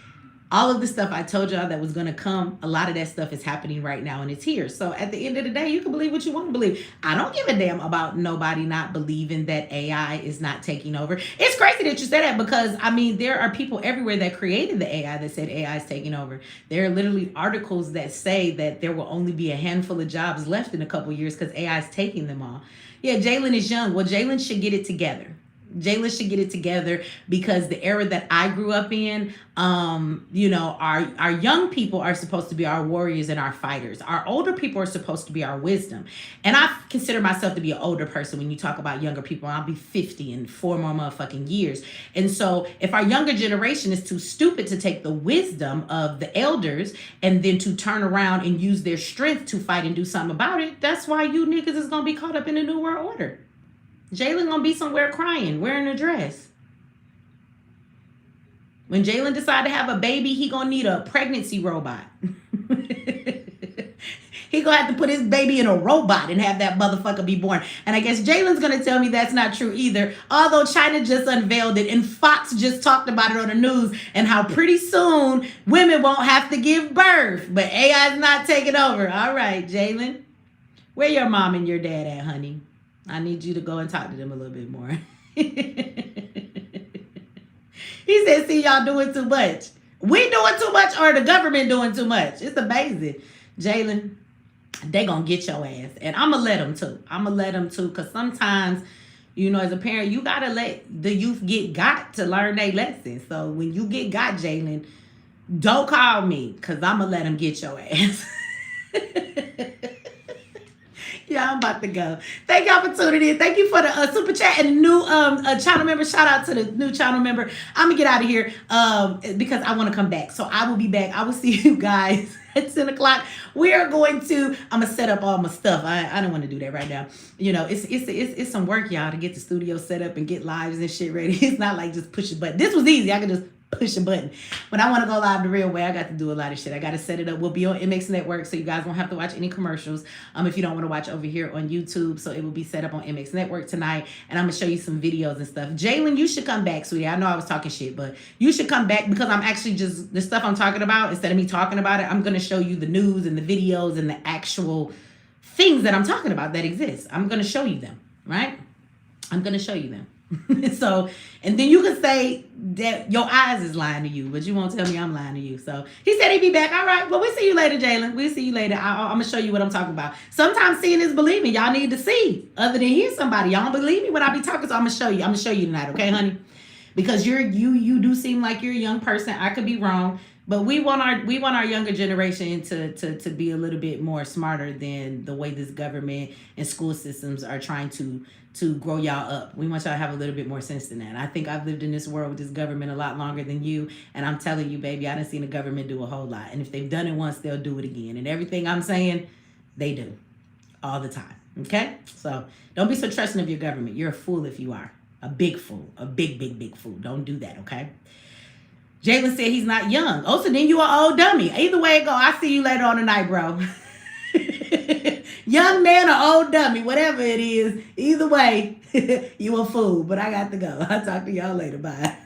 All of the stuff I told y'all that was going to come, a lot of that stuff is happening right now and it's here. So at the end of the day, you can believe what you want to believe. I don't give a damn about nobody not believing that AI is not taking over. It's crazy that you said that, because I mean, there are people everywhere that created the AI that said AI is taking over. There are literally articles that say that there will only be a handful of jobs left in a couple of years because AI is taking them all. Yeah, Jalen is young. Well, Jalen should get it together. Jalen should get it together because the era that I grew up in, our young people are supposed to be our warriors and our fighters. Our older people are supposed to be our wisdom. And I consider myself to be an older person when you talk about younger people. I'll be 50 in 4 more motherfucking years. And so if our younger generation is too stupid to take the wisdom of the elders and then to turn around and use their strength to fight and do something about it, that's why you niggas is gonna be caught up in the new world order. Jalen gonna be somewhere crying, wearing a dress. When Jalen decide to have a baby, he gonna need a pregnancy robot. He gonna have to put his baby in a robot and have that motherfucker be born. And I guess Jalen's gonna tell me that's not true either. Although China just unveiled it and Fox just talked about it on the news and how pretty soon women won't have to give birth. But AI is not taking over. All right, Jalen. Where your mom and your dad at, honey? I need you to go and talk to them a little bit more. He said, see, y'all doing too much. We doing too much or the government doing too much? It's amazing. Jalen, they gonna get your ass. And I'm gonna let them too. Because sometimes, as a parent, you gotta let the youth get got to learn their lessons. So when you get got, Jalen, don't call me because I'm gonna let them get your ass. Yeah, I'm about to go. Thank y'all for tuning in. Thank you for the super chat and new channel member. Shout out to the new channel member. I'm going to get out of here because I want to come back. So I will be back. I will see you guys at 10 o'clock. We are going to, I'm going to set up all my stuff. I don't want to do that right now. It's some work, y'all, to get the studio set up and get lives and shit ready. It's not like just push a button. This was easy. I could just push a button. But I want to go live the real way. I got to do a lot of shit. I got to set it up. We'll be on MX Network, so you guys won't have to watch any commercials if you don't want to watch over here on YouTube. So it will be set up on MX Network tonight, and I'm going to show you some videos and stuff. Jalen, you should come back, sweetie. I know I was talking shit, but you should come back because I'm actually just, the stuff I'm talking about, instead of me talking about it, I'm going to show you the news and the videos and the actual things that I'm talking about that exist. I'm going to show you them, right? I'm going to show you them. So, and then you can say that your eyes is lying to you, but you won't tell me I'm lying to you. So he said he'd be back. All right. Well, we'll see you later, Jalen. We'll see you later. I'm going to show you what I'm talking about. Sometimes seeing is believing. Y'all need to see other than hear somebody. Y'all don't believe me when I be talking. So I'm going to show you. I'm going to show you tonight. Okay, honey? Because you do seem like you're a young person. I could be wrong. But we want our younger generation to be a little bit more smarter than the way this government and school systems are trying to grow y'all up. We want y'all to have a little bit more sense than that. I think I've lived in this world with this government a lot longer than you, and I'm telling you, baby, I done seen the government do a whole lot. And if they've done it once, they'll do it again. And everything I'm saying, they do all the time. Okay? So don't be so trusting of your government. You're a fool if you are. A big fool. A big, big, big fool. Don't do that, okay? Jalen said he's not young. Oh, so then you an old dummy. Either way it go, I'll see you later on tonight, bro. Young man or old dummy, whatever it is, either way, you a fool. But I got to go. I'll talk to y'all later. Bye.